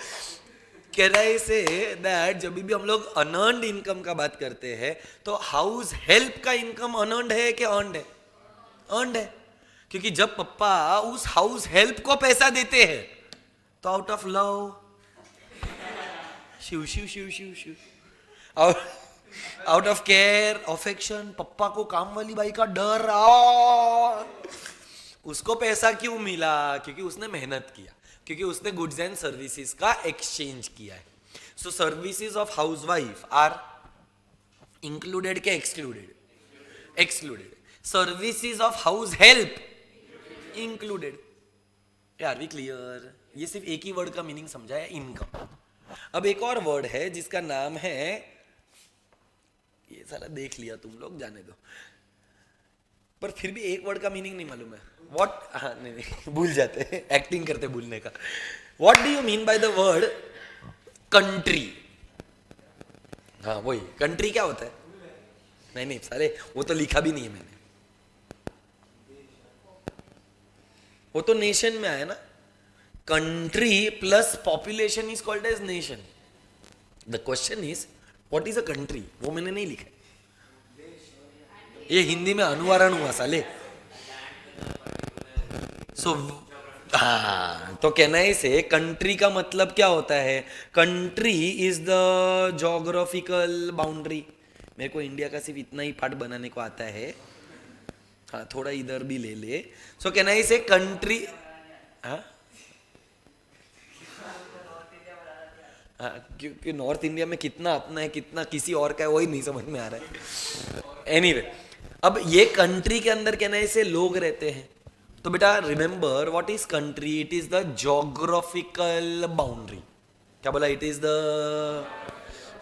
कैन आई से दैट जब भी हम लोग अनअर्नड इनकम का बात करते हैं तो हाउस हेल्प का इनकम अनअर्नड है कि अर्नड है? अर्नड है, क्योंकि जब पप्पा उस हाउस हेल्प को पैसा देते हैं तो out of love, Shiv Shiv Shiv Shiv Shiv, out of care, affection, पप्पा को काम वाली बाई का डर, उसको पैसा क्यों मिला? क्योंकि उसने मेहनत किया, क्योंकि उसने गुड्स एंड सर्विसेज का एक्सचेंज किया है। So services of housewife are included के excluded? Excluded. Services of house help included. Are we clear? ये सिर्फ एक ही वर्ड का मीनिंग समझा है, इनकम। अब एक और वर्ड है जिसका नाम है, ये साला देख लिया तुम लोग, जाने दो, पर फिर भी एक वर्ड का मीनिंग नहीं मालूम है। व्हाट? हाँ नहीं, भूल जाते हैं, एक्टिंग करते भूलने का। What do you mean by the word country? हाँ वही, कंट्री क्या होता है? नहीं नहीं साले, वो तो लिखा भी नहीं है मैंने, वो तो नेशन में आया ना। Country plus population is called as nation. The question is what is a country, वो मैंने नहीं लिखा। ये हिंदी में अनुवारण हुआ साले। सो हाँ, तो कहना है से कंट्री का मतलब क्या होता है? Country is the geographical boundary. मेरे को इंडिया का सिर्फ इतना ही पार्ट बनाने को आता है, हाँ थोड़ा इधर भी ले ले। सो कहना है से कंट्री, हाँ क्योंकि नॉर्थ इंडिया में कितना अपना है कितना किसी और का है वही नहीं समझ में आ रहा है। एनीवे, अब ये कंट्री के अंदर कहना है से लोग रहते हैं। तो बेटा remember what is country? It is the geographical boundary. क्या बोला? It is the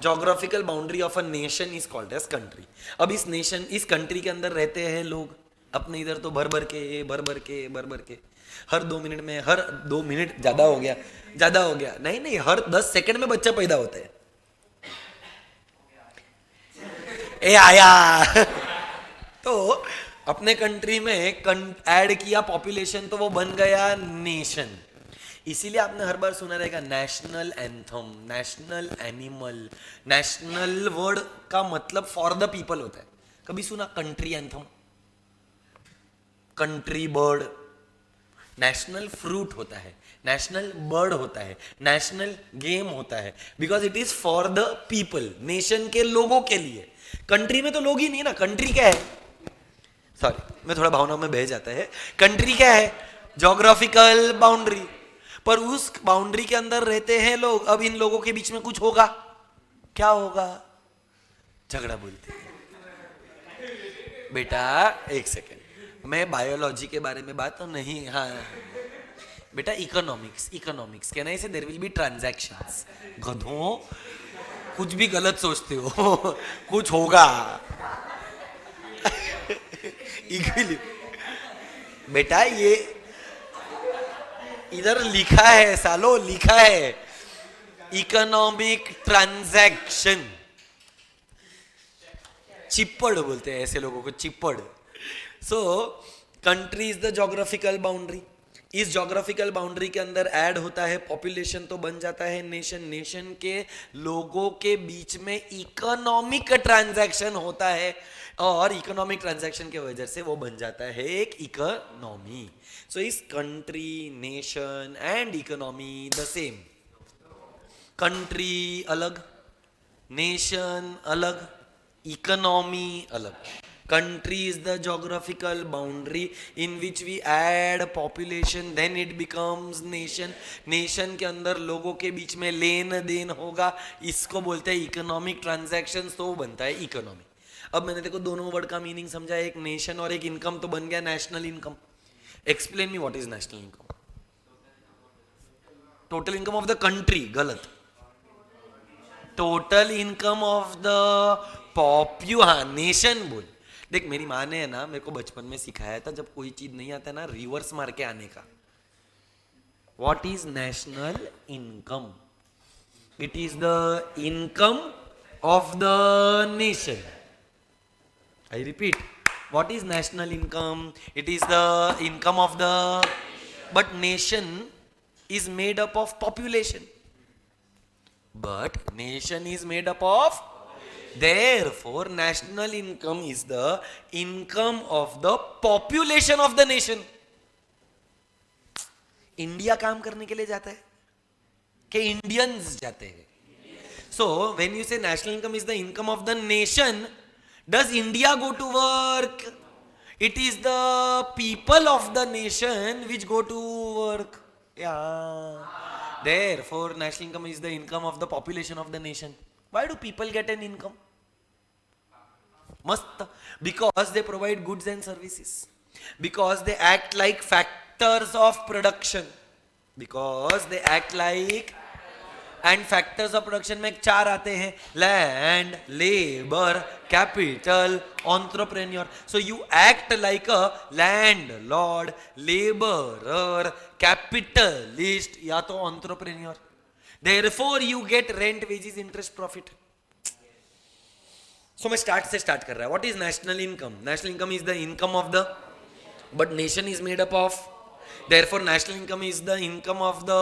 geographical boundary of a nation is called as country. अब इस नेशन, इस कंट्री के अंदर रहते हैं लोग अपने इधर तो भर भर के हर 2 मिनट में, हर 2 मिनट ज्यादा हो गया, नहीं हर 10 सेकंड में बच्चा पैदा होता है। ए आया तो अपने कंट्री में ऐड किया पॉपुलेशन तो वो बन गया नेशन। इसीलिए आपने हर बार सुना रहेगा national anthem, national animal. National word का मतलब फॉर द पीपल होता है, कभी सुना country anthem? Country bird, national fruit होता है, नेशनल बर्ड होता है, नेशनल गेम होता है, because it is for the people, nation के लोगों के लिए। कंट्री में तो लोग ही नहीं ना, कंट्री क्या है, सॉरी मैं थोड़ा भावनाओं में बह जाता है। कंट्री क्या है? ज्योग्राफिकल बाउंड्री, पर उस बाउंड्री के अंदर रहते हैं लोग। अब इन लोगों के बीच में कुछ होगा, क्या होगा? झगड़ा बोलते हैं। बेटा एक सेकेंड, मैं बायोलॉजी के बारे में बात तो नहीं, हाँ बेटा इकोनॉमिक्स, इकोनॉमिक्स कहना इसे देयर विल बी ट्रांजैक्शंस। गधों, कुछ भी गलत सोचते हो कुछ होगा बेटा ये इधर लिखा है सालो, लिखा है इकोनॉमिक ट्रांजैक्शन। चिप्पड़ बोलते हैं ऐसे लोगों को, चिप्पड़। So country is the geographical boundary. इस ज्योग्राफिकल बाउंड्री के अंदर ऐड होता है पॉपुलेशन, तो बन जाता है नेशन। नेशन के लोगों के बीच में इकोनॉमिक ट्रांजैक्शन होता है, और इकोनॉमिक ट्रांजैक्शन के वजह से वो बन जाता है एक इकोनॉमी। सो इस country, nation and economy the same. Country अलग, नेशन अलग, इकोनॉमी अलग। Country is the geographical boundary in which we add population, then it becomes nation. Nation के अंदर लोगों के बीच में लेन देन होगा, इसको बोलते हैं इकोनॉमिक ट्रांजैक्शंस, तो वो बनता है इकोनॉमी। अब मैंने देखो दोनों वर्ड का मीनिंग समझा, एक नेशन और एक इनकम, तो बन गया national income. Explain me what is national income. Total income of the country, गलत। टोटल इनकम ऑफ द पॉप्यू, हाँ नेशन बोल। देख मेरी माँ ने है ना मेरे को बचपन में सिखाया था, जब कोई चीज नहीं आता ना रिवर्स मार के आने का। What is national income? It is the income of the nation. I repeat, what is national income? It is the income of the, but nation is made up of population, but nation is made up of, therefore national income is the income of the population of the nation. India काम करने के लिए जाता है कि Indians जाते हैं? so when you say national income is the income of the nation, does India go to work? It is the people of the nation which go to work. Yeah, therefore national income is the income of the population of the nation. Why do people get an income? Mast, because they provide goods and services, because they act like factors of production, because they act like, and factors of production में चार आते हैं, land, labour, capital, entrepreneur. So you act like a landlord, labourer, capitalist या तो entrepreneur. Therefore you get rent, wages, interest, profit. So मैं start से start कर रहा है. What is national income? National income is the income of the, but nation is made up of, therefore national income is the income of the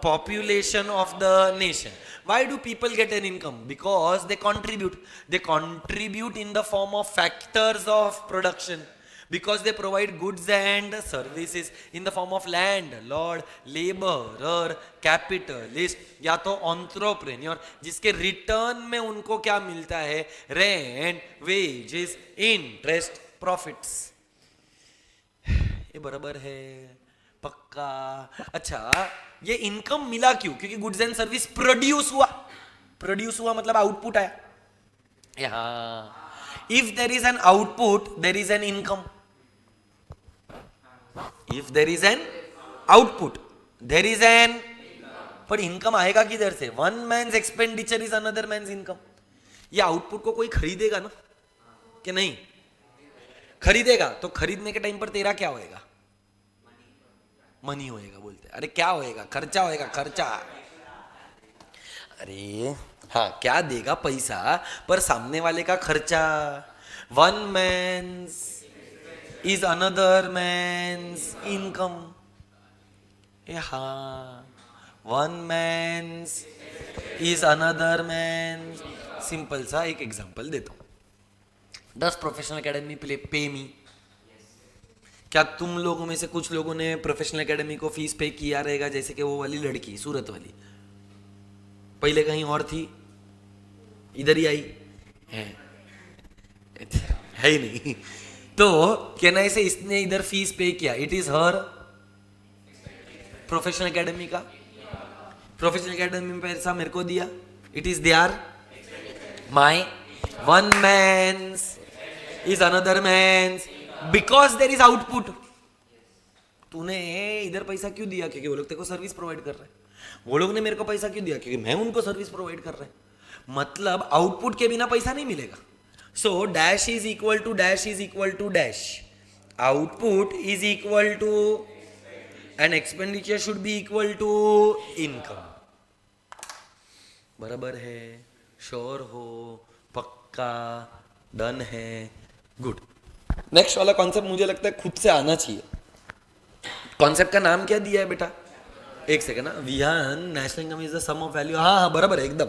population of the nation. Why do people get an income? Because they contribute in the form of factors of production, because they provide goods and services in the form of land lord, laborer, capitalist या तो entrepreneur, जिसके return में उनको क्या मिलता है? Rent, wages, interest, profits. ये बराबर है? पक्का? अच्छा, ये इनकम मिला क्यों? क्योंकि गुड्स एंड सर्विस प्रोड्यूस हुआ. प्रोड्यूस हुआ मतलब आउटपुट आया. यहां if there is an output there is an income. If there is an output there is an, पर इनकम आएगा किधर से? One man's expenditure is another man's income. ये आउटपुट को कोई खरीदेगा ना कि नहीं? खरीदेगा. तो खरीदने के टाइम पर तेरा क्या होएगा? मनी होएगा. बोलते अरे क्या होएगा? खर्चा होएगा. खर्चा, अरे हाँ क्या देगा? पैसा, पर सामने वाले का खर्चा. One man's is another man's income. हाँ, one man's is another man's. Simple सा एक एग्जांपल देता हूं. 10 प्रोफेशनल एकेडमी पे मी। क्या तुम लोगों में से कुछ लोगों ने प्रोफेशनल एकेडमी को फीस पे किया रहेगा? जैसे कि वो वाली लड़की सूरत वाली पहले कहीं और थी, इधर ही आई है ही नहीं। तो कहना ऐसे इसने इधर फीस पे किया, it is her professional academy का। प्रोफेशनल एकेडमी में पैसा मेरे को दिया, it is there my one man's is another man's because there is output. तूने इधर पैसा क्यों दिया? क्योंकि वो लोग तेरे को सर्विस प्रोवाइड कर रहे हैं। वो लोग ने मेरे को पैसा क्यों दिया? क्योंकि मैं उनको सर्विस प्रोवाइड कर रहा है। मतलब आउटपुट के बिना पैसा नहीं मिलेगा। So dash is equal to dash is equal to dash, output is equal to and expenditure should be equal to income. बराबर है? श्योर हो? पक्का? डन है? गुड। नेक्स्ट वाला कॉन्सेप्ट मुझे लगता है खुद से आना चाहिए। कॉन्सेप्ट का नाम क्या दिया है बेटा? एक सेकंड ना। Vihaan, national income is the sum of value. हाँ हाँ बराबर है एकदम।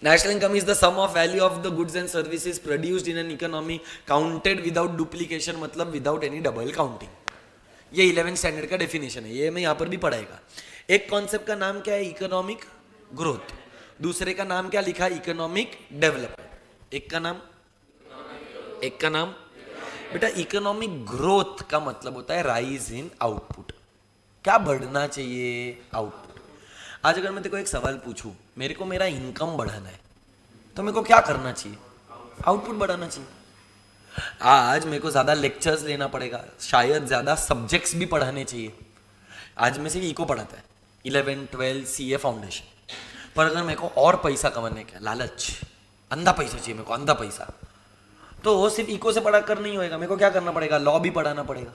National income is the sum of value of the goods and services produced in an economy counted without duplication, मतलब विदाउट एनी डबल काउंटिंग। ये 11th standard का definition है, ये मैं यहाँ पर भी पढ़ाएगा। एक कॉन्सेप्ट का नाम क्या है? Economic growth. दूसरे का नाम क्या लिखा? Economic development. एक का नाम बेटा इकोनॉमिक ग्रोथ का मतलब होता है राइज इन आउटपुट। क्या बढ़ना चाहिए? आउटपुट। आज अगर मैं तेरे को एक सवाल पूछूं, मेरे को मेरा इनकम बढ़ाना है, तो मेरे को क्या करना चाहिए? आउटपुट बढ़ाना चाहिए। आज मेरे को ज्यादा लेक्चर्स लेना पड़ेगा, शायद ज्यादा सब्जेक्ट्स भी पढ़ाने चाहिए। आज में से इको पढ़ाता है 11, 12 CA फाउंडेशन, पर अगर मेरे को और पैसा कमाने का लालच, अंधा पैसा चाहिए मेरे को, अंधा पैसा, तो सिर्फ इको से पढ़ा कर नहीं होएगा। मेरे को क्या करना पड़ेगा? लॉ भी पढ़ाना पड़ेगा।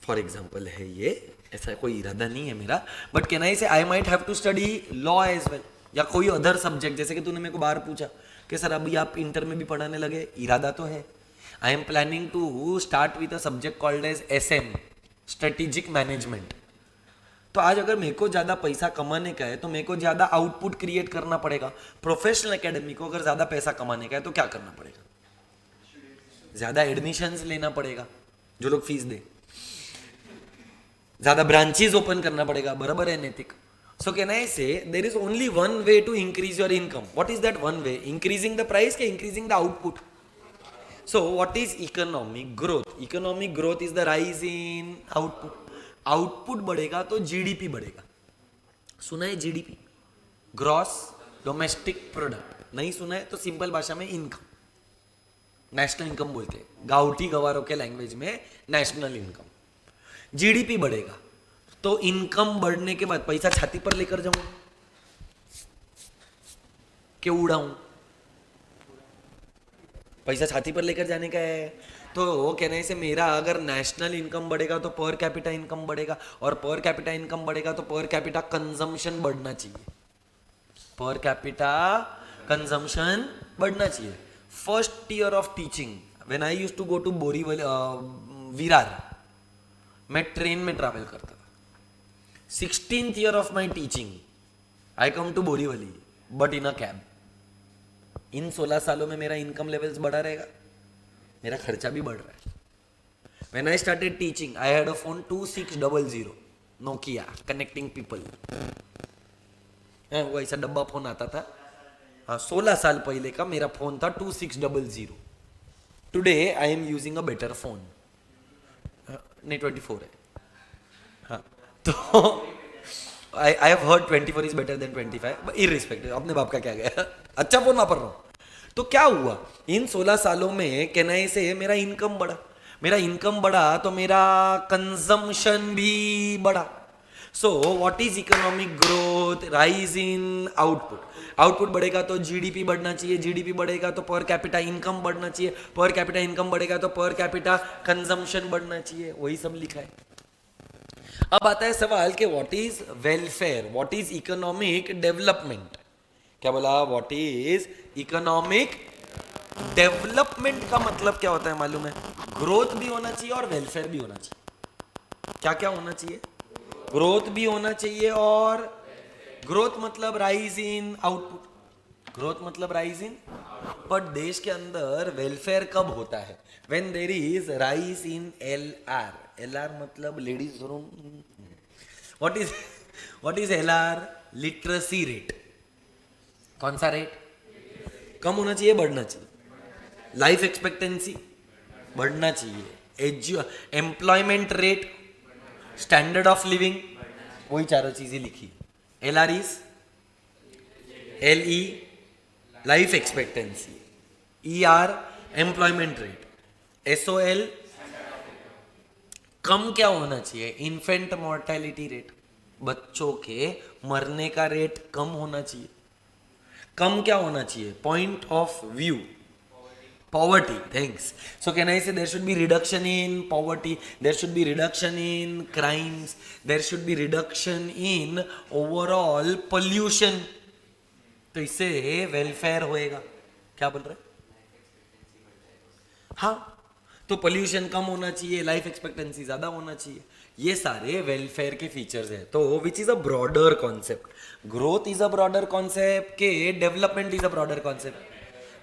फॉर एग्जाम्पल है ये, ऐसा कोई इरादा नहीं है मेरा, but can I say I might have to study law as well, या कोई अदर सब्जेक्ट। जैसे कि तूने मेरे को बाहर पूछा कि सर अभी आप इंटर में भी पढ़ाने लगे, इरादा तो है। I am planning to start with a subject called as SM, strategic management. तो आज अगर मेरे को ज़्यादा पैसा कमाने का है तो मेरे को ज़्यादा आउटपुट क्रिएट करना पड़ेगा। प्रोफेशनल एकेडमी को अगर ज़्यादा पैसा कमाने का है तो क्या करना पड़ेगा? ज़्यादा एडमिशन्स लेना पड़ेगा, जो लोग फीस दे, ज़्यादा ब्रांचेस ओपन करना पड़ेगा। बराबर है नैतिक? सो can I say there is only one way to increase your income. What is that one way? Increasing the price के increasing the output. So what is economic growth? Economic growth is the rise in output. Output बढ़ेगा तो GDP बढ़ेगा। सुना है GDP? Gross domestic product. नहीं सुना है तो सिंपल भाषा में इनकम, नेशनल इनकम बोलते हैं, गाउटी गवारों के लैंग्वेज में नेशनल इनकम। GDP बढ़ेगा तो इनकम बढ़ने के बाद पैसा छाती पर लेकर जाऊं कि उड़ाऊं? पैसा छाती पर लेकर जाने का है। तो वो कहने से मेरा अगर नेशनल इनकम बढ़ेगा तो पर कैपिटा इनकम बढ़ेगा, और पर कैपिटा इनकम बढ़ेगा तो पर कैपिटा कंजम्पशन बढ़ना चाहिए। पर कैपिटा कंजम्पशन बढ़ना चाहिए। First year of teaching when I used to go to Borivali Virar, मैं ट्रेन में ट्रैवल करता था। 16th year of my teaching I come to Borivali but in a cab. इन 16 सालों में मेरा इनकम लेवल्स बढ़ा रहेगा, मेरा खर्चा भी बढ़ रहा है। When I started teaching I had a phone 2600 Nokia connecting people. वो ऐसा डब्बा फोन आता था। हाँ, 16 साल पहले का मेरा फोन था 2600। Today I am using a better phone. नहीं 24 है। हाँ, तो I have heard 24 is better than 25, but irrespective, अपने बाप का क्या गया, अच्छा फोन वापर रहा हूँ। तो क्या हुआ इन 16 सालों में? कहना से मेरा इनकम बढ़ा। मेरा इनकम बढ़ा तो मेरा कंजम्पशन भी बढ़ा। सो what is economic growth? Rise in output. Output बढ़ेगा तो GDP बढ़ना चाहिए, GDP बढ़ेगा तो पर कैपिटा इनकम बढ़ना चाहिए, पर कैपिटा इनकम बढ़ेगा तो पर कैपिटा कंजम्पशन बढ़ना चाहिए। वही सब लिखा है। अब आता है सवाल कि what is welfare, what is economic development? क्या बोला? व्हाट इज इकोनॉमिक डेवलपमेंट का मतलब क्या होता है मालूम है? ग्रोथ भी होना चाहिए और वेलफेयर भी होना चाहिए। क्या क्या होना चाहिए? ग्रोथ भी होना चाहिए, और ग्रोथ मतलब राइज इन आउटपुट। ग्रोथ मतलब राइज इन, पर देश के अंदर वेलफेयर कब होता है? When there is rise in LR. LR मतलब ladies room. What is what is LR? Literacy rate. कौन सा रेट? कम होना चाहिए, बढ़ना चाहिए? लाइफ एक्सपेक्टेंसी बढ़ना चाहिए. Employment rate, standard of living, वही चारों चीजें लिखी. LR is LE life expectancy, ER employment rate, SOL कम क्या होना चाहिए? इन्फेंट मोर्टेलिटी रेट, बच्चों के मरने का रेट कम होना चाहिए. कम क्या होना चाहिए? Point of view, poverty. Thanks. So can I say there should be reduction in poverty, there should be reduction in crimes, there should be reduction in overall pollution. तो इससे वेलफेयर होएगा. क्या बोल रहे? हाँ, तो पोल्यूशन कम होना चाहिए, लाइफ एक्सपेक्टेंसी ज्यादा होना चाहिए. ये सारे वेलफेयर के फीचर्स है. तो which is a broader concept. Growth is a broader concept के development is a broader concept.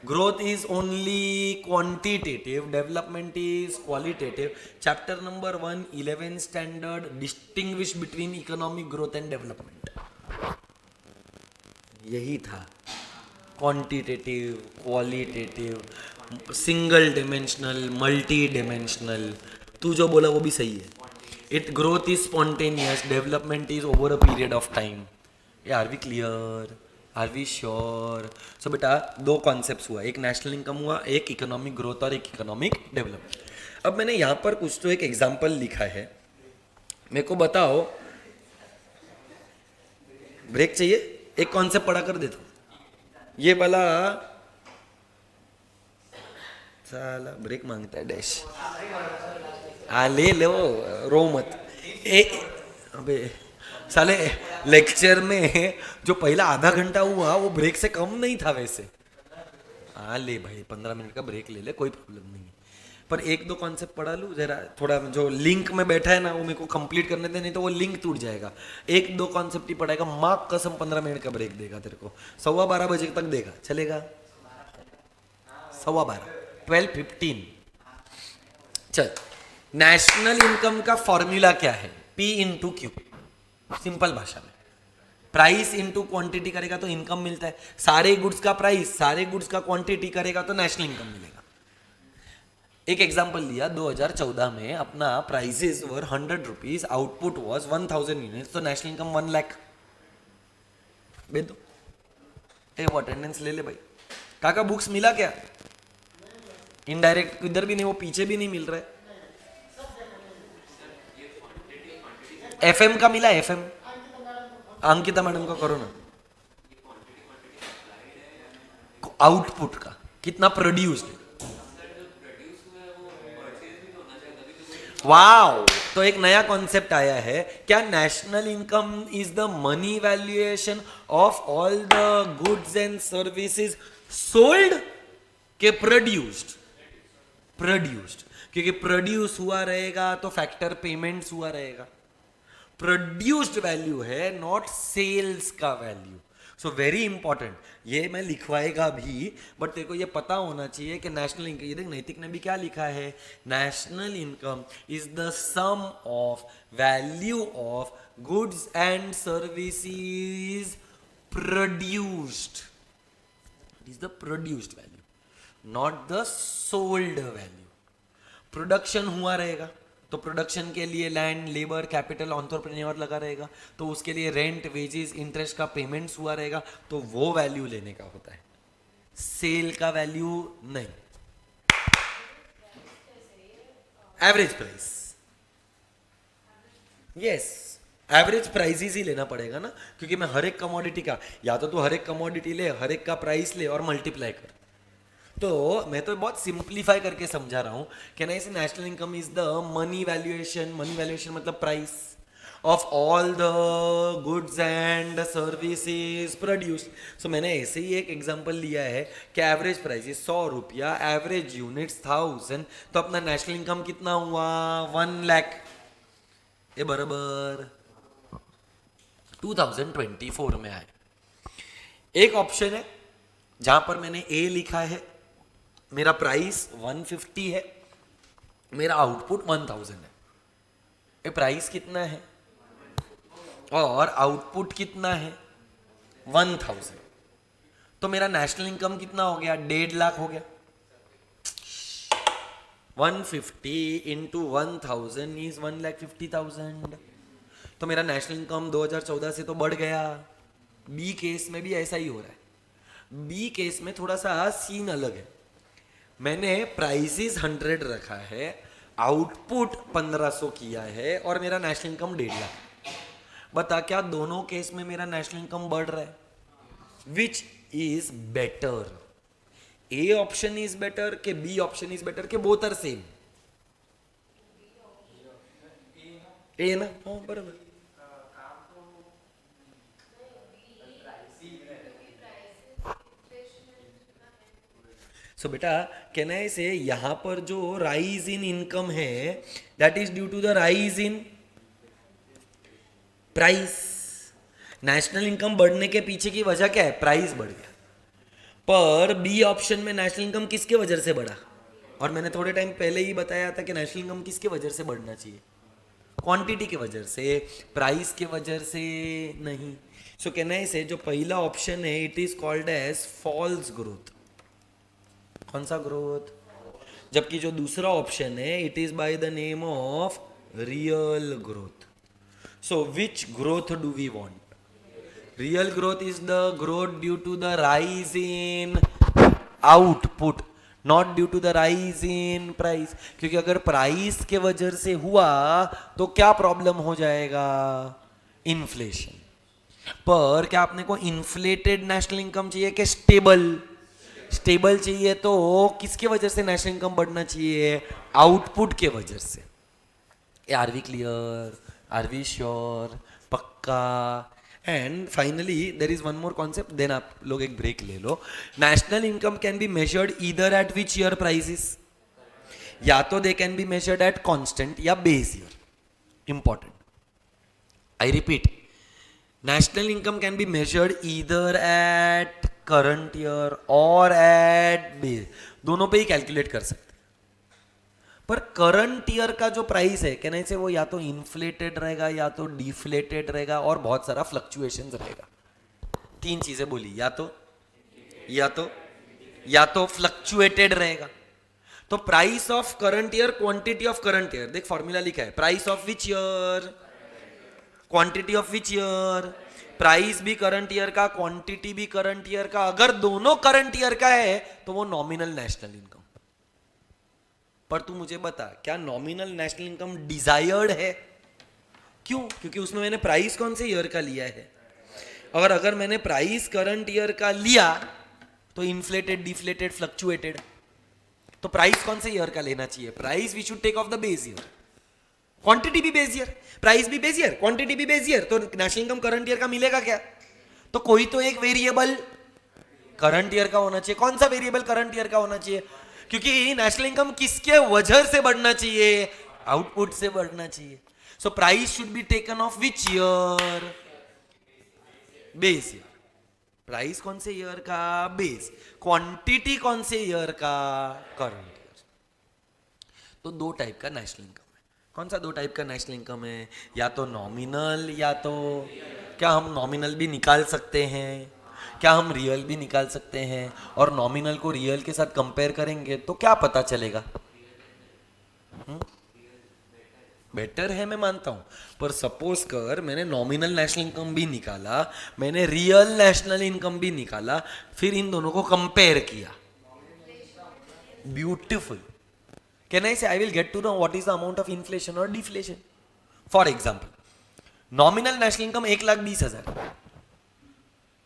Growth is only quantitative, development is qualitative. Chapter number 1, 11 standard, distinguish between economic growth and development. यही था. Quantitative, qualitative, single dimensional, multi dimensional. तू जो बोला वो भी सही है. It growth is spontaneous, development is over a period of time. Are we clear? Are we sure? So बेटा दो कॉन्सेप्ट्स हुआ, एक नेशनल इनकम हुआ, एक इकोनॉमिक ग्रोथ और एक इकोनॉमिक डेवलपमेंट. अब मैंने यहाँ पर कुछ तो एक एग्जाम्पल लिखा है, मेरे को बताओ. ब्रेक चाहिए? एक कॉन्सेप्ट पढ़ा कर देता हूँ. ये वाला साला ब्रेक मांगता है डैश. ले लो, रो मत. अबे साले लेक्चर में जो पहला आधा घंटा हुआ वो ब्रेक से कम नहीं था वैसे. ले भाई 15 मिनट का ब्रेक ले ले, कोई प्रॉब्लम नहीं है. पर एक दो कॉन्सेप्ट पढ़ा लूँ जरा, थोड़ा जो लिंक में बैठा है ना वो मेरे को कंप्लीट करने दे, नहीं तो वो लिंक टूट जाएगा. एक दो कॉन्सेप्ट ही पढ़ाएगा, माँ कसम 15 मिनट का ब्रेक देगा तेरे को. 12:15 बजे तक देगा, चलेगा? 12:15, 12:15. चल, नेशनल इनकम का फॉर्मूला क्या है? P/Q. सिंपल भाषा में प्राइस इनटू क्वांटिटी करेगा तो इनकम मिलता है. सारे गुड्स का प्राइस, सारे गुड्स का क्वांटिटी करेगा तो नेशनल इनकम मिलेगा. एक एग्जांपल लिया, 2014 में अपना prices were 100 rupees, output was 1000 units, तो नेशनल इनकम 1 लाख. भेज दो. वो अटेंडेंस ले ले भाई. काका बुक्स मिला क्या? इनडायरेक्ट इधर भी नहीं, वो पीछे भी नहीं मिल रहा है. FM का मिला? FM अंकिता मैडम का करो ना. आउटपुट का कितना प्रोड्यूस्ड. वाओ, तो एक नया कॉन्सेप्ट आया है. क्या national income is the money valuation of all the goods and services sold के प्रोड्यूस्ड? प्रोड्यूस्ड, क्योंकि प्रोड्यूस हुआ रहेगा तो फैक्टर पेमेंट्स हुआ रहेगा. प्रोड्यूस्ड वैल्यू है, नॉट सेल्स का वैल्यू. So very important. ये मैं लिखवाएगा भी, बट तेरे को ये पता होना चाहिए कि नेशनल इनकम, ये देख नैतिक ने भी क्या लिखा है, national income is the sum of value of goods and services produced. It is the produced value, not the sold value. Production हुआ रहेगा तो प्रोडक्शन के लिए लैंड, लेबर, कैपिटल, एंटरप्रेन्योर लगा रहेगा, तो उसके लिए रेंट, वेजेस, इंटरेस्ट का पेमेंट्स हुआ रहेगा, तो वो वैल्यू लेने का होता है. सेल का वैल्यू नहीं. Average price, yes, average prices ही लेना पड़ेगा ना, क्योंकि मैं हर एक कमोडिटी का, या तो तू हर एक कमोडिटी ले, हर एक का प्राइस ले और मल्टीप्लाई कर. तो मैं तो बहुत सिंप्लीफाई करके समझा रहा हूं. Can I say national income is the money valuation. Money valuation मतलब price of all the goods and services produced. So मैंने ऐसे ही एक एग्जांपल लिया है कि एवरेज प्राइस इज 100 रुपया, एवरेज यूनिट्स 1000, तो अपना नेशनल इनकम कितना हुआ? 1 लाख. ये बराबर 2024 में आए. एक ऑप्शन है जहां पर मैंने ए लिखा है, मेरा प्राइस 150 है, मेरा आउटपुट 1000 है। ये प्राइस कितना है और आउटपुट कितना है 1000, तो मेरा नेशनल इनकम कितना हो गया 1.5 लाख हो गया। 150 इंटू 1000 इज 1,50,000। तो मेरा नेशनल इनकम 2014 से तो बढ़ गया। बी केस में भी ऐसा ही हो रहा है। बी केस में थोड़ा सा सीन अलग है। मैंने प्राइसेस 100 रखा है, आउटपुट 1500 किया है और मेरा नेशनल इनकम 1.5 लाख। बता क्या दोनों केस में मेरा नेशनल इनकम बढ़ रहा है? विच is better? A option is better के बी ऑप्शन इज बेटर के बोथ आर सेम? ए ना, हाँ बराबर। सो बेटा कहना है से यहां पर जो राइज इन इनकम है that is due to the rise in price. National income बढ़ने के पीछे की वजह क्या है? प्राइस बढ़ गया। पर बी ऑप्शन में नेशनल इनकम किसके वजह से बढ़ा? और मैंने थोड़े टाइम पहले ही बताया था कि नेशनल इनकम किसके वजह से बढ़ना चाहिए? क्वांटिटी के वजह से, प्राइस के वजह से नहीं। सो कहना है से जो पहला ऑप्शन है it is called as false growth. कौन सा ग्रोथ? जबकि जो दूसरा ऑप्शन है it is by the name of real growth. So which growth do we want? Real growth is the growth due to the rise in output, not due to the rise in price. क्योंकि अगर price के वजह से हुआ तो क्या problem हो जाएगा? इन्फ्लेशन। पर क्या आपने को इन्फ्लेटेड नेशनल इनकम चाहिए कि स्टेबल? स्टेबल चाहिए तो किसके वजह से नेशनल इनकम बढ़ना चाहिए? आउटपुट के वजह से। Are we clear? Are we sure? पक्का? And finally there is one more concept, then आप लोग एक ब्रेक ले लो। National income can be measured either at which year prices, या तो they can be measured at constant या base year. Important, I repeat, national income can be measured either at current year और at base, दोनों पे ही calculate कर सकते। पर current year का जो प्राइस है कहने से वो या तो इन्फ्लेटेड रहेगा या तो डिफ्लेटेड रहेगा और बहुत सारा फ्लक्चुएशंस रहेगा। तीन चीजें बोली, या तो फ्लक्चुएटेड रहेगा। तो price of current year, quantity of current year, देख फॉर्मूला लिखा है, price of which year, quantity of which year. Price भी करंट ईयर का, क्वांटिटी भी करंट ईयर का। अगर दोनों करंट ईयर का है तो वो नॉमिनल नेशनल इनकम। पर तू मुझे बता, क्या नॉमिनल नेशनल इनकम डिजायर्ड है? क्यों? क्योंकि उसमें मैंने प्राइस कौन से ईयर का लिया है। और अगर मैंने प्राइस करंट ईयर का लिया तो इन्फ्लेटेड, डिफ्लेटेड, फ्लक्चुएटेड, तो प्राइस कौन से ईयर का लेना चाहिए? Price we should take of the base year. Quantity भी बेस ईयर, प्राइस भी बेस ईयर, क्वांटिटी भी बेस ईयर, तो नेशनल इनकम करंट ईयर का मिलेगा क्या? तो कोई तो एक वेरिएबल करंट ईयर का होना चाहिए। कौन सा वेरिएबल करंट ईयर का होना चाहिए? क्योंकि नेशनल इनकम किसके वजह से बढ़ना चाहिए? आउटपुट से बढ़ना चाहिए। So price should be taken of which year? Base year. Price कौन से ईयर का? बेस। क्वांटिटी कौन से ईयर का? Current year. तो दो टाइप का नेशनल इनकम है। कौन सा दो टाइप का नेशनल इनकम है? या तो नॉमिनल, या तो क्या हम नॉमिनल भी निकाल सकते हैं? क्या हम रियल भी निकाल सकते हैं? और नॉमिनल को रियल के साथ कंपेयर करेंगे तो क्या पता चलेगा? बेटर है, मैं मानता हूं। पर सपोज कर मैंने नॉमिनल नेशनल इनकम भी निकाला, मैंने रियल नेशनल इनकम भी निकाला, फिर इन दोनों को कंपेयर किया, beautiful. Can I say I will get to know what is the amount of inflation और deflation. For example, nominal national income 1,20,000।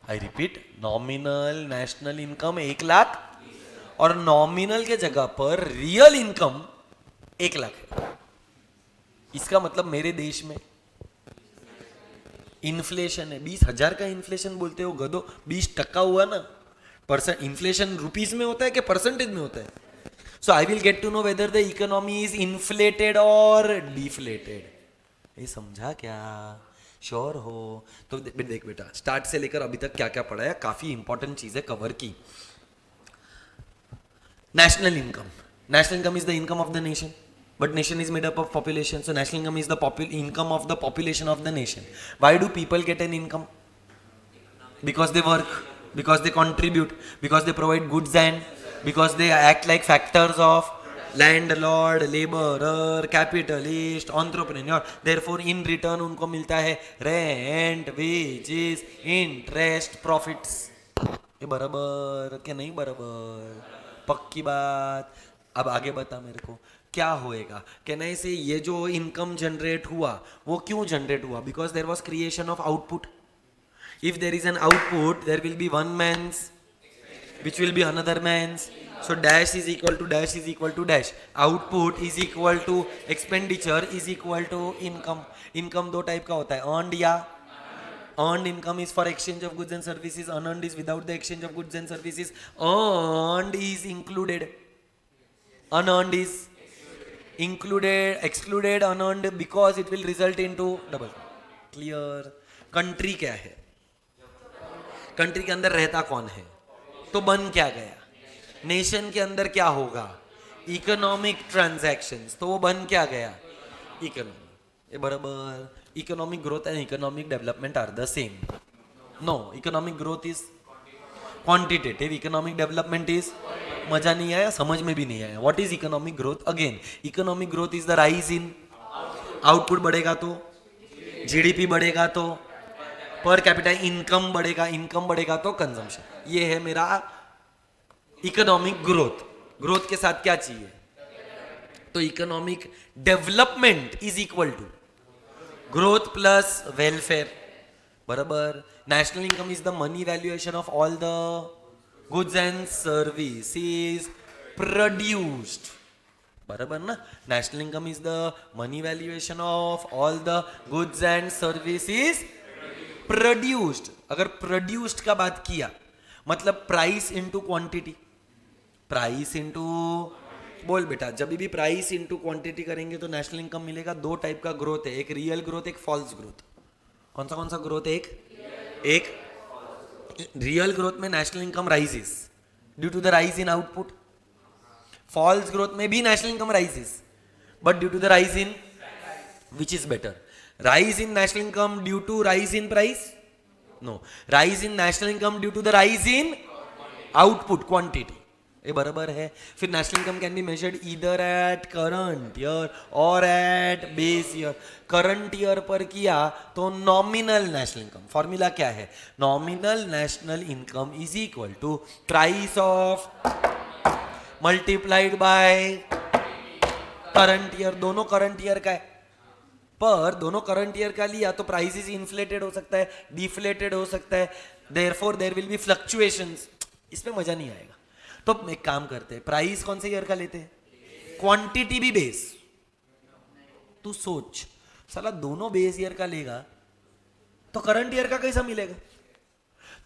I repeat, nominal national income 1 lakh और नॉमिनल के जगह पर रियल इनकम 1 लाख है। इसका मतलब मेरे देश में इन्फ्लेशन है 20,000 का। इन्फ्लेशन बोलते हो गधो, 20% हुआ ना। परसेंट इन्फ्लेशन रुपीज में होता है कि परसेंटेज में होता है? So I will get to know whether the economy is inflated और डिफ्लेटेड। ये समझा क्या? श्योर हो तो देख बेटा, स्टार्ट से लेकर अभी तक क्या क्या पढ़ा है, काफी इंपॉर्टेंट चीजें कवर की. National income. National income is the income of the nation. But nation is made up of population. So national income is the income of the population of the nation. Why do people get an income? Because they work, because they contribute, because they provide goods and because they act like factors of landlord, laborer, capitalist, entrepreneur. Therefore in return उनको मिलता है rent, wages, interest, profits. ये बराबर क्या नहीं बराबर? पक्की बात. अब आगे बता मेरे को क्या होएगा. कहना है से ये जो इनकम जनरेट हुआ वो क्यों जनरेट हुआ? Because there was creation of output. If there is an output there will be one man's which will be another man's. So dash is equal to dash is equal to dash. Output is equal to expenditure is equal to income. Income दो type का होता है, earned या earned income is for exchange of goods and services, unearned is without the exchange of goods and services. Earned is included, unearned is included, excluded unearned because it will result into double. Clear? Country क्या है? Country के अंदर रहता कौन है? तो बन क्या गया? नेशन के अंदर क्या होगा? Economic transactions. तो वो बन क्या गया? इकोनॉमी. ये बराबर. Economic growth and economic development are the same. No, economic growth is quantitative. Economic development is मजा नहीं आया, समझ में भी नहीं आया. What is economic growth? Again, economic growth is the rise in output. बढ़ेगा तो GDP बढ़ेगा तो per capita income बढ़ेगा, income बढ़ेगा तो consumption. ये है मेरा economic growth. growth के साथ क्या चाहिए? तो economic development is equal to growth plus welfare. बराबर. National income is the money valuation of all the goods and services produced. बराबर ना. National income is the money valuation of all the goods and services produced. अगर produced का बात किया मतलब price into quantity. Price into बोल बेटा, जब भी प्राइस इंटू क्वांटिटी करेंगे तो नेशनल इनकम मिलेगा. दो टाइप का ग्रोथ है, एक रियल ग्रोथ, एक फॉल्स ग्रोथ. कौन सा ग्रोथ है? एक रियल ग्रोथ में national income rises due to the rise in output. False growth में भी national income rises but due to the rise in which is better? Rise in national income due to rise in price? No, rise in national income due to the rise in output quantity. ये बराबर है. फिर national income can be measured either at current year और at base year. Current year पर किया तो nominal national income. Formula क्या है? Nominal national income is equal to price of multiplied by current year. दोनों करंट ईयर का है, पर दोनों करंट ईयर का लिया तो प्राइसेस इन्फ्लेटेड हो सकता है, डिफ्लेटेड हो सकता है. Therefore there will be fluctuations. इसमें मजा नहीं आएगा. तो एक काम करते हैं, प्राइस कौन से ईयर का लेते हैं? क्वांटिटी भी बेस. तू सोच साला दोनों बेस ईयर का लेगा तो करंट ईयर का कैसा मिलेगा?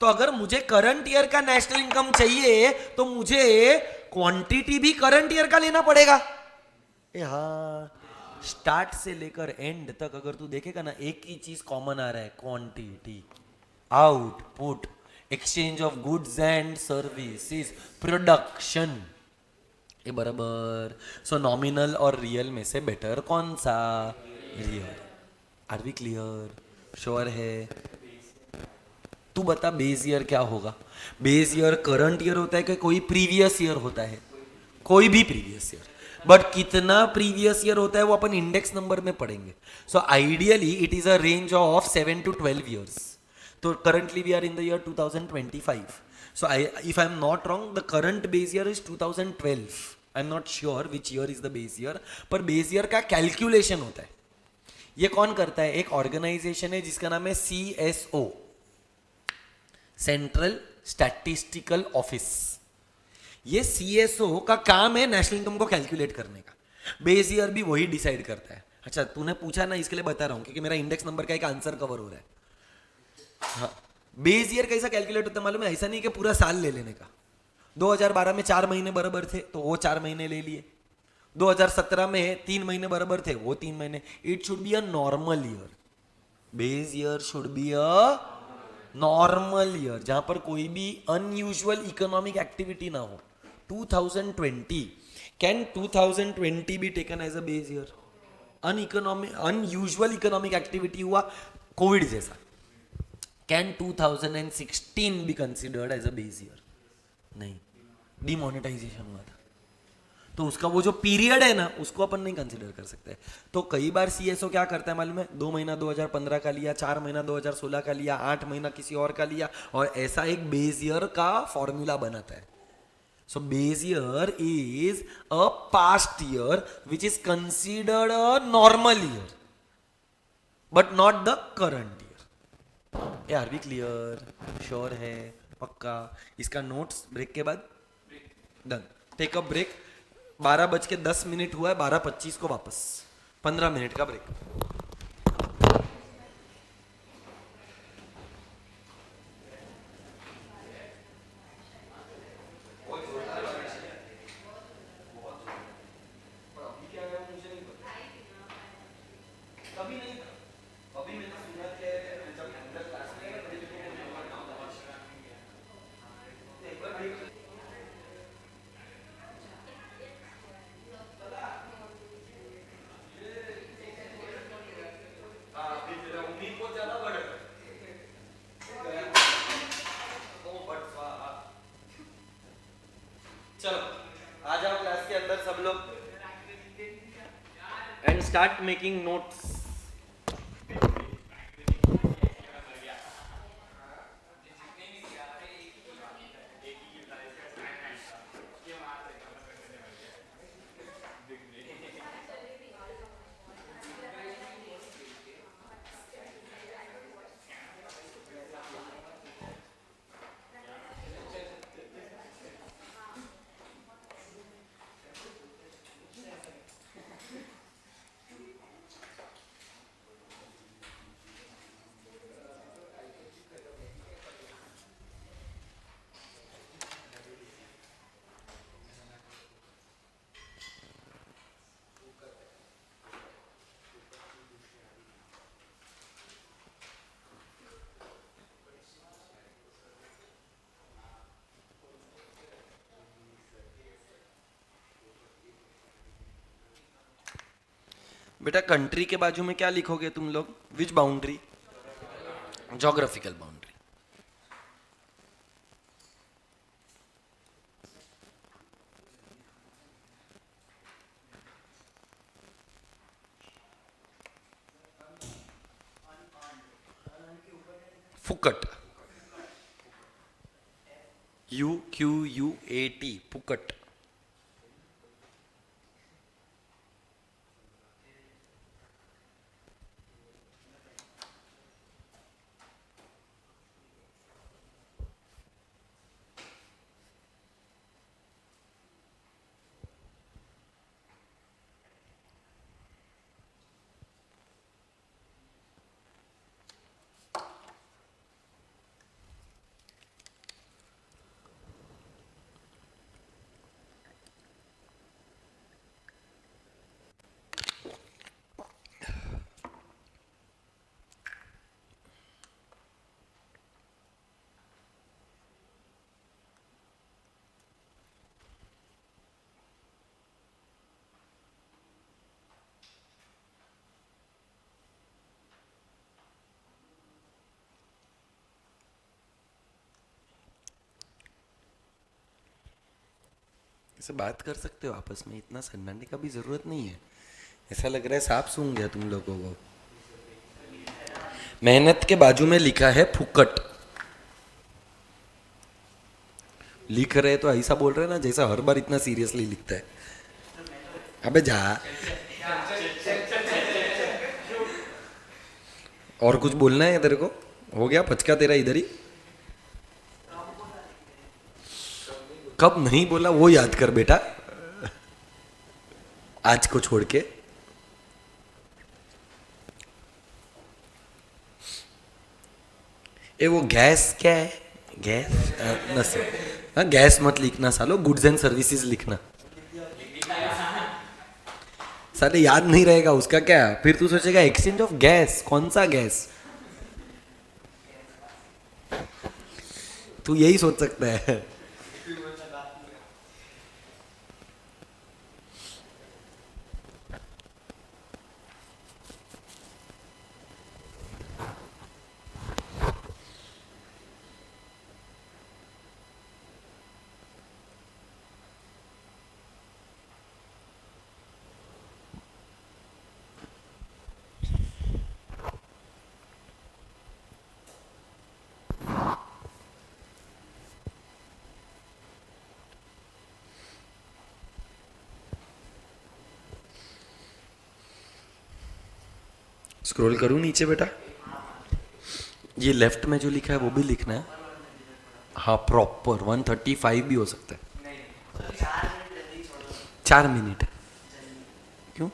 तो अगर मुझे करंट ईयर का नेशनल इनकम चाहिए तो मुझे क्वांटिटी भी करंट ईयर का लेना पड़ेगा. हाँ, स्टार्ट से लेकर एंड तक अगर तू देखेगा ना, एक ही चीज कॉमन आ रहा है, quantity, output, exchange of goods and services, production. ये बराबर. सो नॉमिनल और रियल में से बेटर कौन सा? Real. Are we clear? Sure है? तू बता बेस ईयर क्या होगा? बेस ईयर करंट ईयर होता है कि कोई प्रीवियस ईयर होता है? कोई भी प्रीवियस ईयर. बट कितना प्रीवियस ईयर होता है वो अपन इंडेक्स नंबर में पढ़ेंगे. So ideally it is a range of 7 to 12 years. So currently we are in the year 2025. So if I am not wrong, the current base year is 2012. I am not sure which year is the base year. पर base year का calculation होता है. ये कौन करता है? एक organisation है जिसका नाम है CSO, सेंट्रल स्टैटिस्टिकल ऑफिस. ये CSO का काम है नेशनल इनकम को कैलकुलेट करने का. बेस ईयर भी वही डिसाइड करता है. अच्छा, तूने पूछा ना, इसके लिए बता रहा हूँ क्योंकि मेरा इंडेक्स नंबर का एक आंसर कवर हो रहा है. हाँ, बेस ईयर कैसा कैलकुलेट होता है मालूम है? ऐसा नहीं कि पूरा साल ले लेने का. 2012 में 4 महीने बराबर थे तो वो 4 महीने ले लिए. 2017 में 3 महीने बराबर थे, वो 3 महीने. It should be a normal year. Base year should be a normal year जहां पर कोई भी अनयूजुअल इकोनॉमिक एक्टिविटी ना हो. 2020, can 2020 be taken as a base year? Unusual economic activity हुआ कोविड जैसा. Can 2016 be considered as a base year? नहीं, demonetisation हुआ था तो उसका वो जो पीरियड है ना उसको अपन नहीं कंसिडर कर सकते. तो कई बार सीएसओ क्या करता है मालूम है? 2 महीना 2015 का लिया, 4 महीना 2016 का लिया, 8 महीना किसी और का लिया और ऐसा एक बेस ईयर का फॉर्मूला बनाता है. So base year is a past year which is considered a normal year but not the current year. Are we clear? Sure है? पक्का? इसका नोट्स ब्रेक के बाद डन. Take a break. 12:10 हुआ है, 12:25 को वापस. 15 मिनट का ब्रेक. चलो आ जाओ क्लास के अंदर सब लोग एंड स्टार्ट मेकिंग नोट्स. बेटा कंट्री के बाजू में क्या लिखोगे तुम लोग? विच बाउंड्री? Geographical boundary. फुकट. UQUAT. फुकट. ऐसे बात कर सकते हो आपस में, इतना सन्नाटे का भी जरूरत नहीं है. ऐसा लग रहा है सांप सूंघ गया तुम लोगों को. मेहनत के बाजू में लिखा है फुकट. लिख रहे तो ऐसा बोल रहे ना जैसा हर बार इतना सीरियसली लिखता है. अबे जा. और कुछ बोलना है तेरे को? हो गया पचका तेरा इधर ही. कब नहीं बोला वो याद कर बेटा, आज को छोड़ के. ए वो गैस क्या है? गैस न से. हाँ गैस मत लिखना सालो, गुड्स एंड सर्विसेज लिखना. साले याद नहीं रहेगा उसका क्या, फिर तू सोचेगा एक्सचेंज ऑफ गैस. कौन सा गैस? तू यही सोच सकता है। स्क्रॉल करूं नीचे बेटा? ये लेफ्ट में जो लिखा है वो भी लिखना है। हाँ प्रॉपर 135 भी हो सकता है। 4 मिनट। क्यों?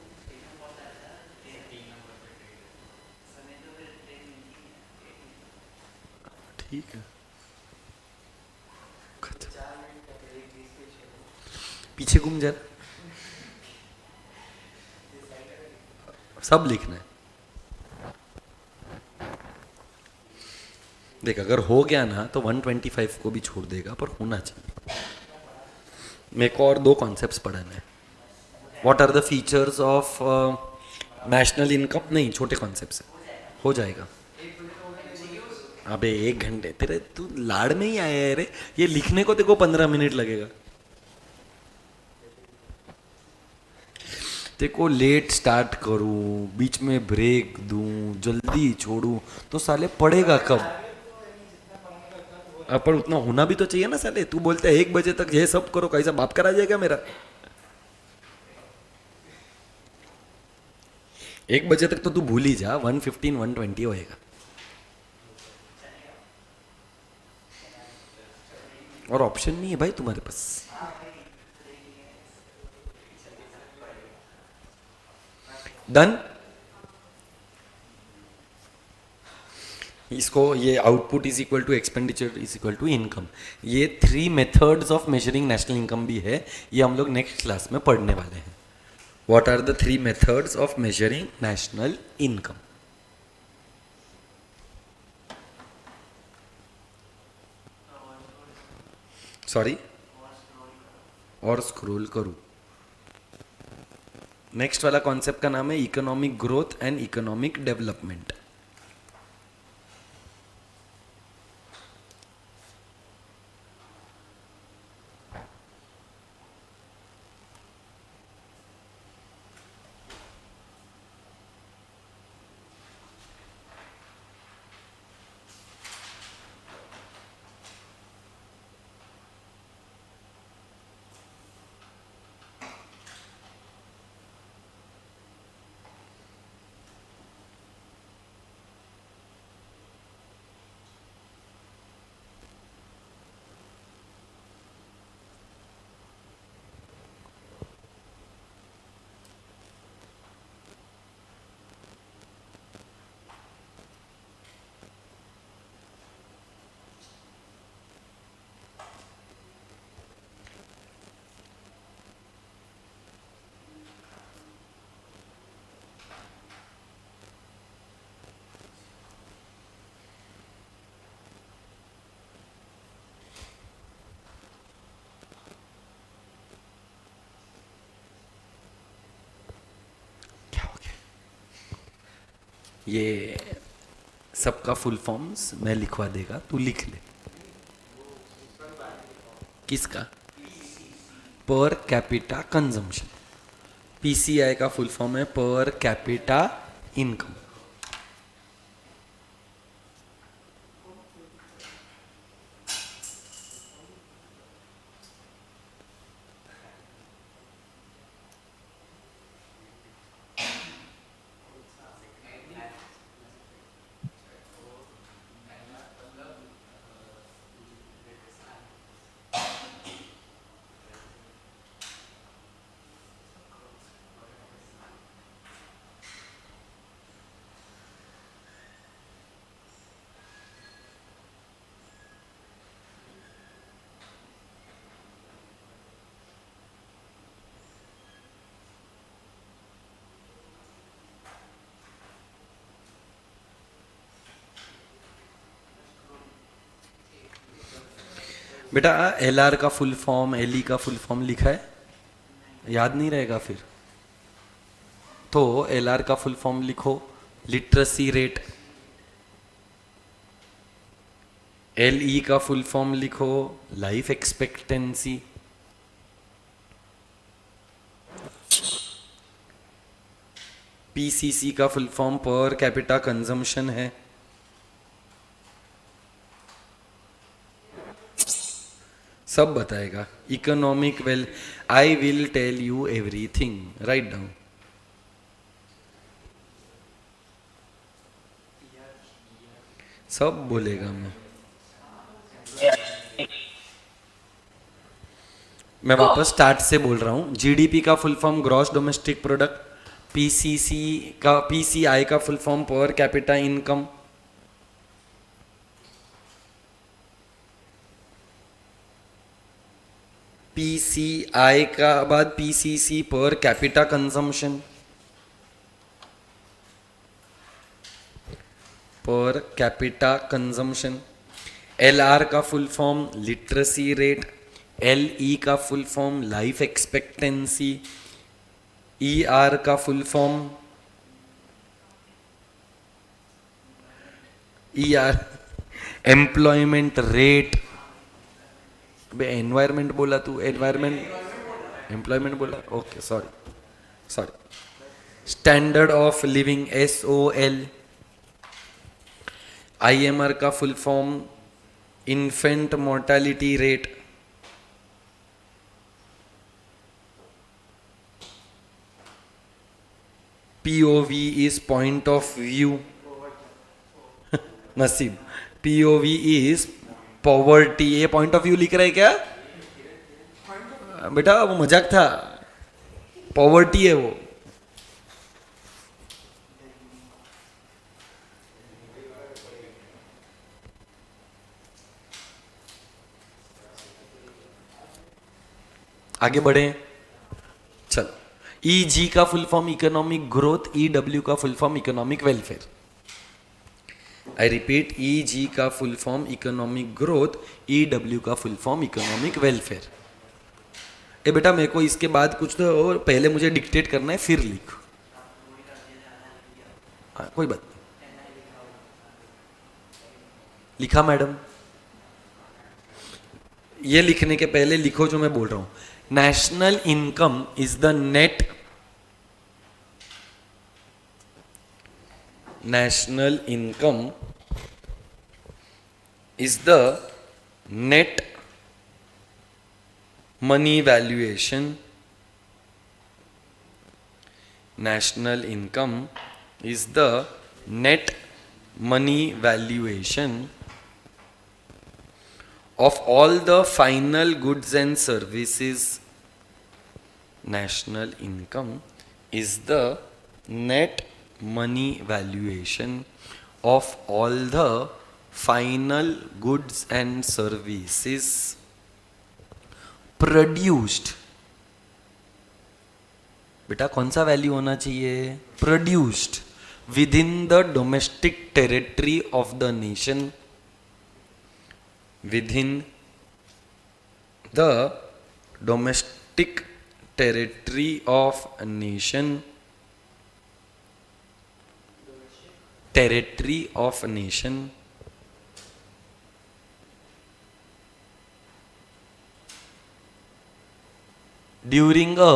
ठीक है। पीछे घूम जा। सब लिखना है। देख अगर हो गया ना तो 125 को भी छोड़ देगा, पर होना चाहिए। मेरे को और 2 कॉन्सेप्ट्स पढ़ाना है। What are the features of national income, नहीं छोटे कॉन्सेप्ट्स है, हो जाएगा। अबे 1 घंटे तेरे, तू लाड़ में ही आया है रे। ये लिखने को तेरे को 15 मिनट लगेगा। तेरे को लेट स्टार्ट करूं, बीच में ब्रेक दूं, जल्दी छोड़ूं, तो साले पढ़ेगा कब? पर उतना होना भी तो चाहिए ना साले। तू बोलते है 1 बजे तक ये सब करो, कैसा बाप करा जाएगा मेरा? 1 बजे तक तो तू भूल ही जा, 115 120 होएगा। और ऑप्शन नहीं है भाई तुम्हारे पास। डन। इसको ये output is equal to expenditure is equal to income, ये 3 methods of measuring national income भी है। ये हम लोग नेक्स्ट क्लास में पढ़ने वाले हैं। What are the 3 methods of measuring national income? Sorry, और स्क्रॉल करूं। नेक्स्ट वाला कॉन्सेप्ट का नाम है economic growth and economic development. ये सबका फुल फॉर्म्स मैं लिखवा देगा, तू लिख ले। किसका? पर कैपिटा कंजम्पशन। पीसीआई का फुल फॉर्म है पर कैपिटा इनकम। बेटा एल आर का फुल फॉर्म, एल ई का फुल फॉर्म लिखा है, याद नहीं रहेगा फिर। तो एल आर का फुल फॉर्म लिखो, लिटरेसी रेट। एल ई का फुल फॉर्म लिखो, लाइफ एक्सपेक्टेंसी। पीसीसी का full form per capita consumption है। सब बताएगा। Economic well, I will tell you everything, right down. सब बोलेगा मैं वापस स्टार्ट से बोल रहा हूँ। जीडीपी का full form gross domestic product, PCC का, पीसीआई का full form per capita income, PCI का बाद PCC per capita consumption, per capita consumption. LR का full form literacy rate, LE का full form life expectancy, ER का full form ER employment rate. Environment बोला तू, environment employment बोला, okay sorry. Standard of living, SOL। IMR का full form infant mortality rate. POV is point of view. नसीब, POV is poverty. ये point of view लिख रहा है क्या बेटा? वो मजाक था, पॉवर्टी है वो। आगे बढ़े, चलो। EG का full form economic growth, EW का full form economic welfare. I repeat, EG का full form economic growth, EW का फुल फॉर्म इकोनॉमिक वेलफेयर। ए बेटा मेरे को इसके बाद कुछ तो और पहले मुझे डिक्टेट करना है, फिर लिख। कोई बात नहीं, लिखा मैडम? ये लिखने के पहले लिखो जो मैं बोल रहा हूं। National income is the net, national income is the net money valuation. National income is the net money valuation of all the final goods and services. National income is the net money valuation of all the final goods and services produced। बेटा कौन सा value होना चाहिए? Produced with in the domestic territory of the nation, with in the domestic territory of nation, territory of a nation, during a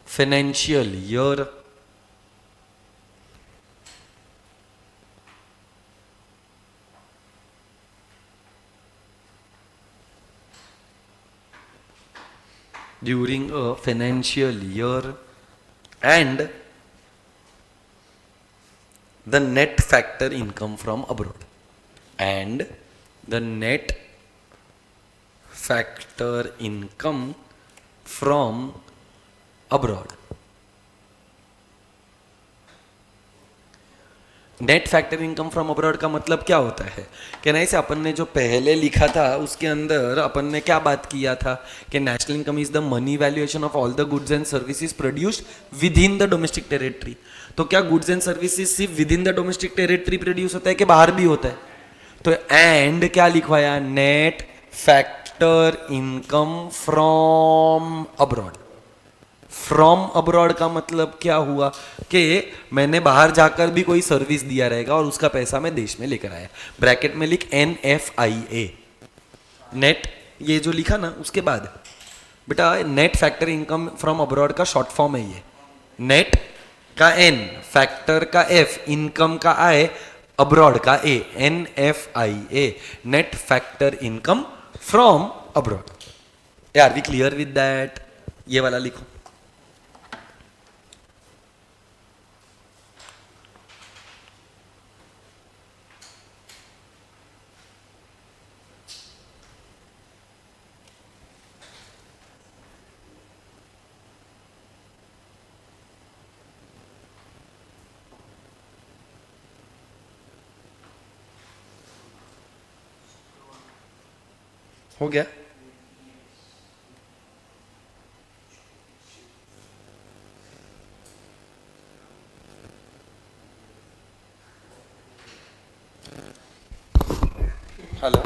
financial year, during a financial year, and the net factor income from abroad, and the net factor income from abroad। Net factor income from abroad का मतलब क्या होता है कि नहीं से अपन ने जो पहले लिखा था उसके अंदर अपन ने क्या बात किया था कि national income is the money valuation of all the goods and services produced with in the domestic territory. तो क्या गुड्स एंड सर्विसेज सिर्फ with in the domestic territory produce होता है कि बाहर भी होता है? तो एंड क्या लिखवाया? Net factor income from abroad. From abroad का मतलब क्या हुआ कि मैंने बाहर जाकर भी कोई सर्विस दिया रहेगा और उसका पैसा मैं देश में लेकर आया। ब्रैकेट में लिख NFIA, नेट, ये जो लिखा ना उसके बाद बेटा net factor income from abroad का शॉर्ट फॉर्म है ये। नेट का N, फैक्टर का F, इनकम का I, अब्रॉड का A, NFIA, net factor income from abroad. Are we clear with that? ये वाला लिखो। हो गया? हेलो,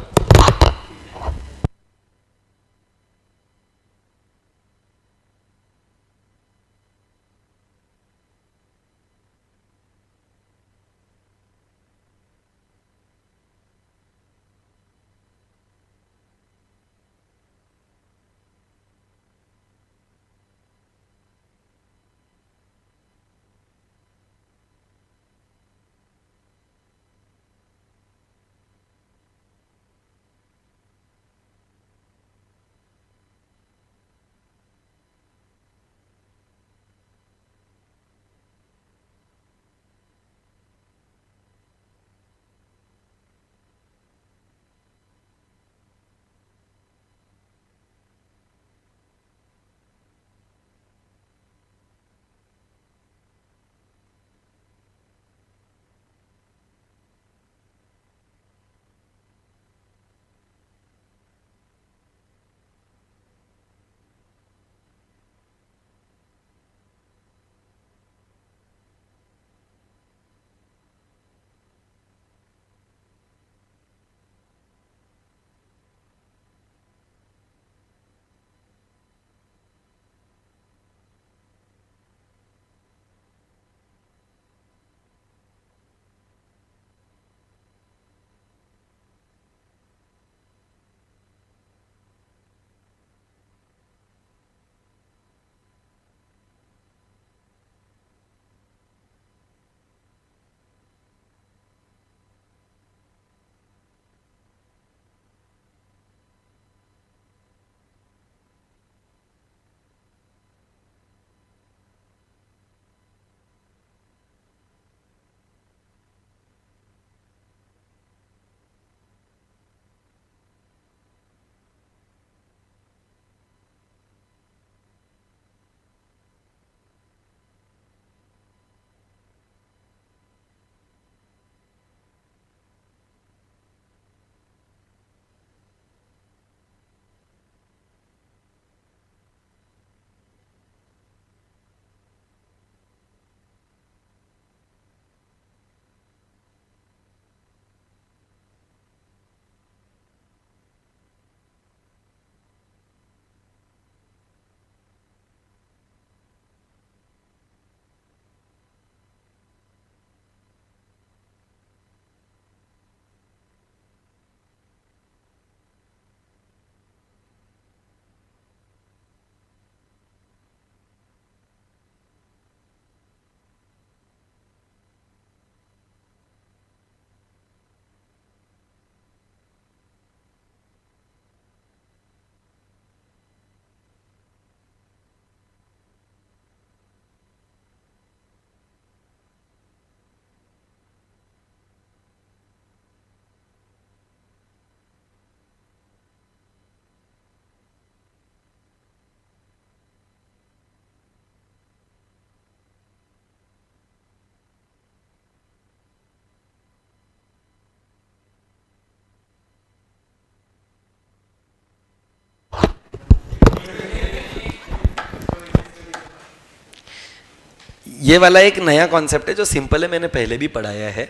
ये वाला एक नया कॉन्सेप्ट है जो सिंपल है, मैंने पहले भी पढ़ाया है।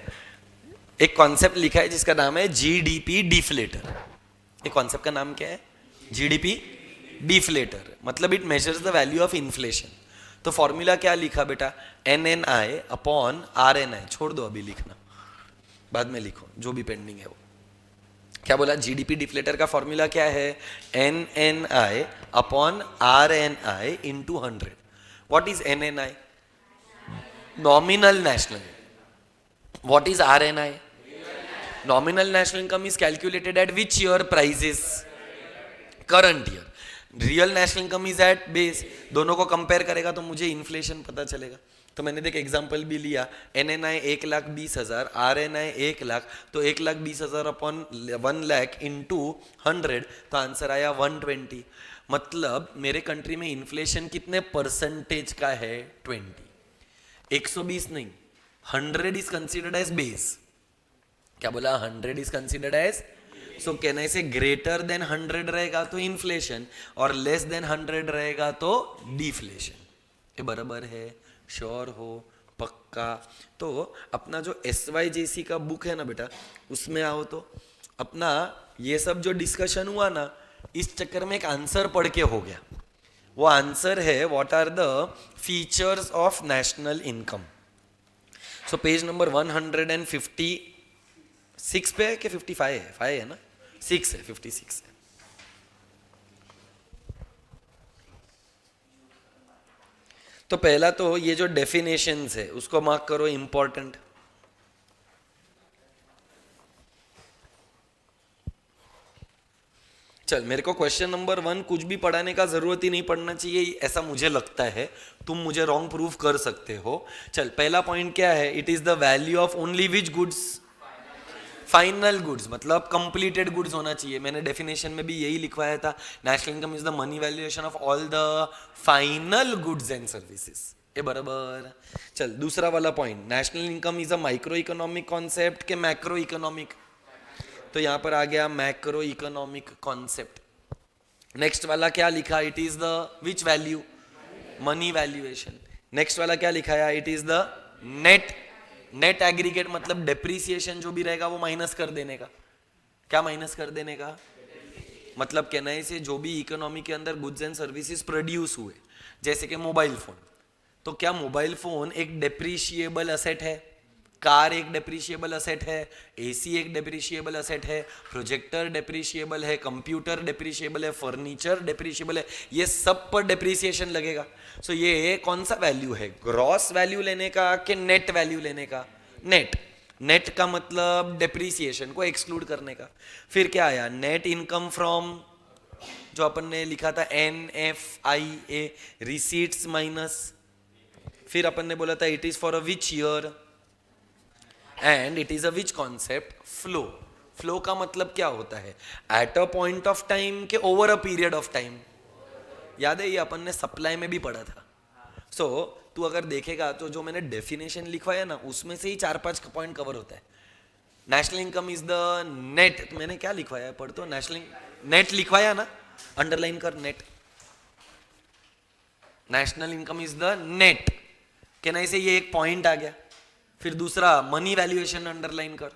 एक कॉन्सेप्ट लिखा है जिसका नाम है GDP डिफ्लेटर। ये कॉन्सेप्ट का नाम क्या है? जीडीपी डिफ्लेटर, मतलब it measures the value of inflation. तो फॉर्मूला क्या लिखा बेटा? NNI upon RNI। छोड़ दो अभी लिखना, बाद में लिखो जो भी पेंडिंग है वो। क्या बोला? जीडीपी डिफ्लेटर का फॉर्मूला क्या है? NNI upon RNI into 100। What is NNI? Nominal national. What is RNI? Nominal national income is calculated at which year prices? Current year. Real national income is at base. दोनों को compare करेगा तो मुझे inflation पता चलेगा। तो मैंने देख एग्जांपल भी लिया, NNI 1,20,000, RNI 1 लाख, तो 1,20,000 अपॉन 1 लाख इंटू 100, तो आंसर आया 120। मतलब मेरे कंट्री में इन्फ्लेशन कितने परसेंटेज का है? 20। 120 नहीं, 100 इज कंसिडर्ड एज बेस। क्या बोला? 100 इज कंसिडर्ड एज, सो कहने से ग्रेटर देन 100 रहेगा तो इन्फ्लेशन, और लेस देन 100 रहेगा तो डिफ्लेशन। ये बराबर है? श्योर हो? पक्का? तो अपना जो SYJC का बुक है ना बेटा, उसमें आओ तो अपना ये सब जो डिस्कशन हुआ ना, इस चक्कर में एक आंसर पढ़ के हो गया। वो आंसर है what are the features of national income. So page number 156 पे है कि 55 है? 5 है ना? 6 है, 56 है। तो पहला तो ये जो डेफिनेशंस है उसको मार्क करो, इंपॉर्टेंट। चल, मेरे को क्वेश्चन नंबर 1 कुछ भी पढ़ाने का जरूरत ही नहीं पड़ना चाहिए, ऐसा मुझे लगता है। तुम मुझे रॉन्ग प्रूव कर सकते हो। चल, पहला पॉइंट क्या है? It is the value of only which goods? Final goods, मतलब कंप्लीटेड गुड्स होना चाहिए। मैंने डेफिनेशन में भी यही लिखवाया था, national income is the money valuation of all the final goods and services. ये बराबर। चल, दूसरा वाला point, national income is a micro economic concept के मैक्रो इकोनॉमिक? तो यहां पर आ गया मैक्रो इकोनॉमिक कॉन्सेप्ट। नेक्स्ट वाला क्या लिखा? It is the which value? Money valuation. Next वाला क्या लिखाया? It is the net. Net aggregate मतलब डेप्रीसिएशन जो भी रहेगा वो माइनस कर देने का। क्या माइनस कर देने का? मतलब कहना से जो भी इकोनॉमी के अंदर गुड्स एंड सर्विसेज प्रोड्यूस हुए, जैसे कि मोबाइल फोन, तो क्या मोबाइल फोन एक डेप्रीशिएबल असेट है? कार एक डेप्रीशिएबल असेट है, AC एक डेप्रीशिएबल असेट है, प्रोजेक्टर डेप्रीशिएबल है, कंप्यूटर डेप्रीशिएबल है, फर्नीचर डेप्रीशिएबल है, ये सब पर डेप्रीसिएशन लगेगा। सो ये कौन सा वैल्यू है? ग्रॉस वैल्यू लेने का कि नेट वैल्यू लेने का? नेट। नेट का मतलब डेप्रीसिएशन को एक्सक्लूड करने का। फिर क्या आया? नेट इनकम फ्रॉम, जो अपन ने लिखा था NFIA, रिसीट्स माइनस। फिर अपन ने बोला था it is for a which year, and it is a which concept? Flow. Flow का मतलब क्या होता है? At a point of time के over a period of time. याद है, ये अपन ने सप्लाई में भी पढ़ा था। सो तू अगर देखेगा तो जो मैंने डेफिनेशन लिखवाया ना, उसमें से ही 4-5 पॉइंट कवर होता है। National income is the net, मैंने क्या लिखवाया है? पढ़ तो, नेशनल नेट लिखवाया ना, अंडरलाइन कर net. National income is the net, कहना इसे ये एक पॉइंट आ गया। फिर दूसरा मनी वैल्यूएशन अंडरलाइन कर।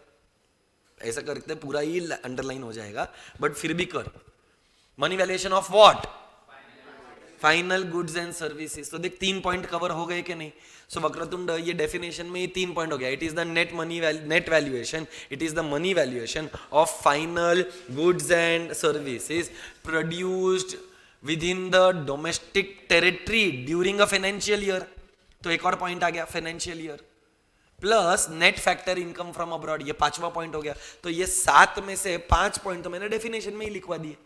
ऐसा करते पूरा ही अंडरलाइन हो जाएगा, बट फिर भी कर। Money valuation of what? Final goods and services. तो देख 3 पॉइंट कवर हो गए कि नहीं? सो वक्रतुंड, ये डेफिनेशन में ये 3 पॉइंट हो गया। It is the net money net valuation, it is the money valuation of final goods and services produced with in the domestic territory during a financial year. तो एक और पॉइंट आ गया, financial year. Plus net factor income from abroad, ये 5वां point हो गया। तो ये 7 में से 5 पॉइंट तो मैंने डेफिनेशन में ही लिखवा दिए।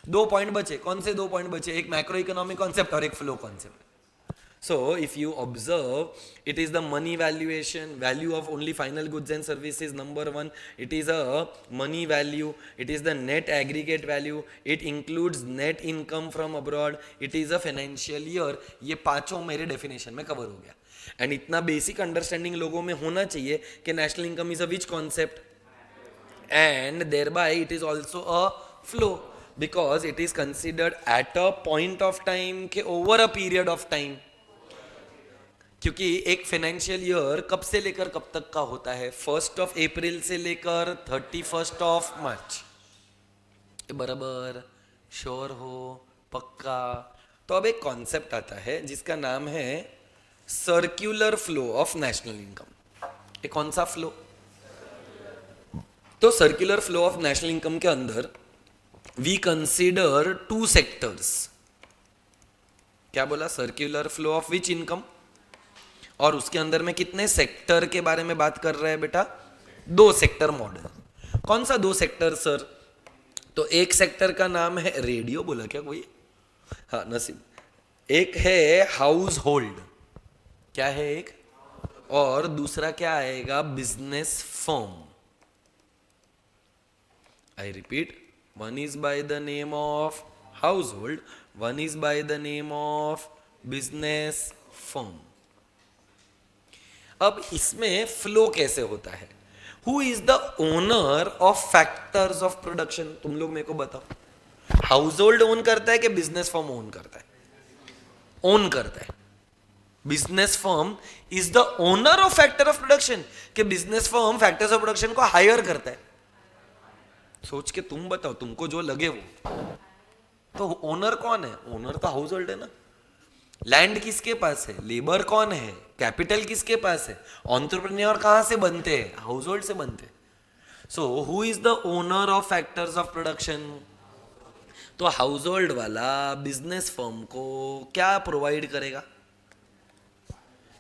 2 पॉइंट बचे। कौन से 2 पॉइंट बचे? एक मैक्रो इकोनॉमिक कॉन्सेप्ट और एक flow concept. So if you observe, it is the money valuation, value of only final goods and services, number 1. It is a money value. It is the net aggregate value. It includes net income from abroad. It is a financial year. ये पांचों मेरे definition में cover हो गया। And इतना basic understanding लोगों में होना चाहिए कि national income is a which concept, and thereby it is also a flow, because it is considered at a point of time के over a period of time. क्योंकि एक financial year कब से लेकर कब तक का होता है? 1 अप्रैल से लेकर 31 मार्च। ये बराबर, श्योर हो, पक्का? तो अब एक कॉन्सेप्ट आता है जिसका नाम है circular flow of national income. ये कौन सा फ्लो? तो circular flow of national income के अंदर वी कंसीडर टू सेक्टर्स। क्या बोला? Circular flow of which income? और उसके अंदर में कितने सेक्टर के बारे में बात कर रहे हैं बेटा? 2 सेक्टर मॉडल। कौन सा 2 सेक्टर सर? तो एक सेक्टर का नाम है रेडियो, बोला क्या कोई? हाँ नसीब। एक है हाउस होल्ड, क्या है एक? और दूसरा क्या आएगा? Business firm. I repeat, one is by the name of house hold, one is by the name of business firm. अब इसमें फ्लो कैसे होता है? Who is the owner of factors of production? तुम लोग मेरे को बताओ, हाउस होल्ड ओन करता है कि बिजनेस फर्म ओन करता है? ओन करता है। Business firm is the owner of factor of production कि business firm factors of production को हायर करता है? सोच के तुम बताओ, तुमको जो लगे वो। तो ओनर कौन है? ओनर तो हाउस होल्ड है ना। लैंड किसके पास है? लेबर कौन है? कैपिटल किसके पास है? एंटरप्रेन्योर कहां से बनते हैं? हाउस होल्ड से बनते हैं। So who is the owner of factors of production? तो हाउस होल्ड वाला बिजनेस फर्म को क्या प्रोवाइड करेगा?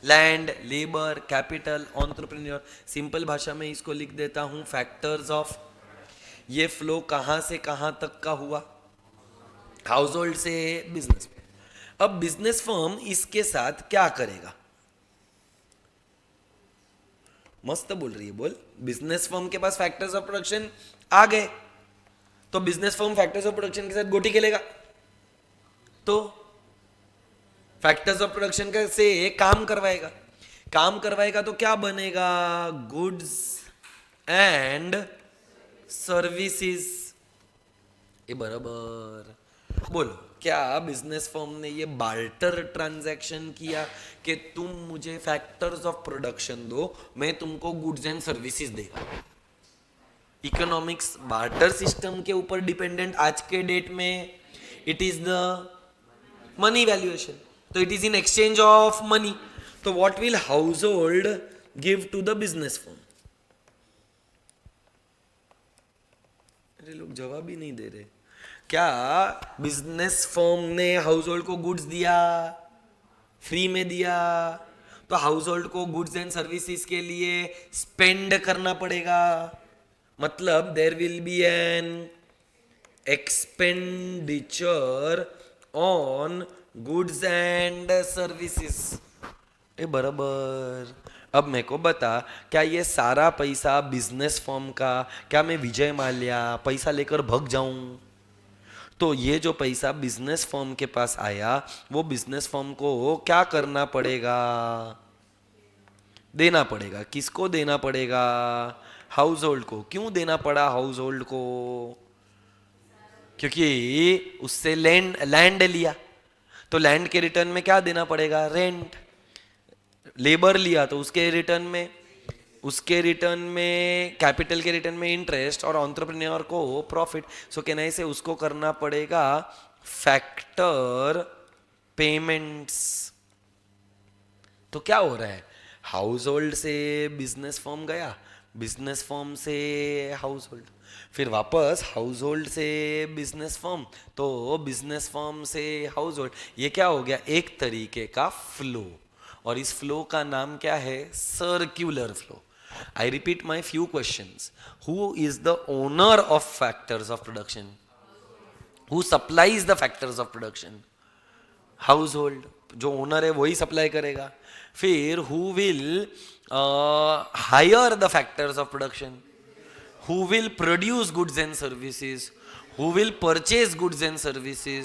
Land, labour, capital, entrepreneur. Simple भाषा में इसको लिख देता हूं फैक्टर्स ऑफ। ये फ्लो कहां से कहां तक का हुआ? हाउस होल्ड से बिजनेस। अब बिजनेस फर्म इसके साथ क्या करेगा? मस्त बोल रही है, बोल। बिजनेस फर्म के पास फैक्टर्स ऑफ प्रोडक्शन आ गए, तो business firm factors of production के साथ गोटी खेलेगा। तो फैक्टर्स ऑफ प्रोडक्शन का से काम करवाएगा। काम करवाएगा तो क्या बनेगा? Goods and services. ये बराबर। बोलो, क्या बिजनेस फर्म ने ये बार्टर ट्रांजैक्शन किया कि तुम मुझे फैक्टर्स ऑफ प्रोडक्शन दो, मैं तुमको गुड्स एंड सर्विसेज देगा? इकोनॉमिक्स बार्टर सिस्टम के ऊपर डिपेंडेंट आज के डेट में। It is the money valuation, तो it is in exchange of money. तो what will household give to the business firm? अरे लोग जवाब ही नहीं दे रहे। क्या बिजनेस फर्म ने हाउस होल्ड को गुड्स दिया? फ्री में दिया। तो हाउस होल्ड को गुड्स एंड सर्विसेज के लिए स्पेंड करना पड़ेगा। मतलब there will be an expenditure on goods and services. ये बराबर। अब मेरे को बता, क्या ये सारा पैसा बिजनेस फर्म का, क्या मैं विजय माल्या पैसा लेकर भग जाऊं? तो ये जो पैसा बिजनेस फर्म के पास आया, वो बिजनेस फर्म को क्या करना पड़ेगा? देना पड़ेगा। किसको देना पड़ेगा? हाउस होल्ड को। क्यों देना पड़ा हाउस होल्ड को? क्योंकि उससे लैंड लिया, तो लैंड के रिटर्न में क्या देना पड़ेगा? रेंट। लेबर लिया तो उसके रिटर्न में कैपिटल के रिटर्न में इंटरेस्ट, और एंटरप्रेन्योर को प्रॉफिट। सो कहना से उसको करना पड़ेगा फैक्टर पेमेंट्स। तो क्या हो रहा है? हाउस होल्ड से बिजनेस फर्म गया, बिजनेस फर्म से हाउस होल्ड, फिर वापस हाउस होल्ड से बिजनेस फर्म, तो बिजनेस फर्म से हाउस होल्ड। ये क्या हो गया? एक तरीके का फ्लो। और इस फ्लो का नाम क्या है? Circular flow. I repeat my few questions. Who is the owner of factors of production? Who supplies the factors of production? Household. जो ओनर है वही सप्लाई करेगा। फिर who will hire the factors of production? Who will produce goods and services? Who will purchase goods and services?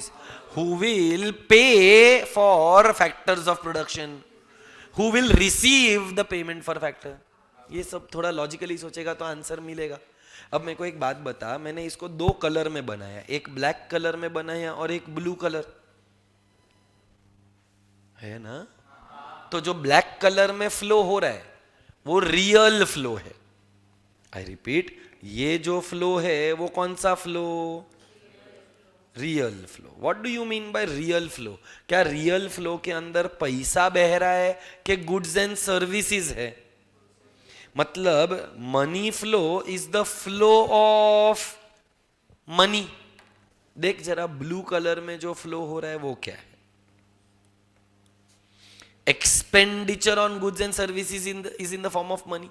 Who will pay for factors of production? Who will receive the payment for factor? ये सब थोड़ा logically सोचेगा तो answer मिलेगा। अब मेरे को एक बात बता, मैंने इसको 2 कलर में बनाया, एक ब्लैक कलर में बनाया और एक ब्लू कलर, है ना? तो जो ब्लैक कलर में फ्लो हो रहा है वो रियल फ्लो है। आई रिपीट, ये जो फ्लो है वो कौन सा flow? Real flow, what do you mean by real flow? क्या रियल फ्लो के अंदर पैसा बह रहा है कि गुड्स एंड सर्विसेज है? मतलब money flow is the flow of money. देख जरा ब्लू कलर में जो फ्लो हो रहा है वो क्या है? Expenditure on goods and services is in the form of money.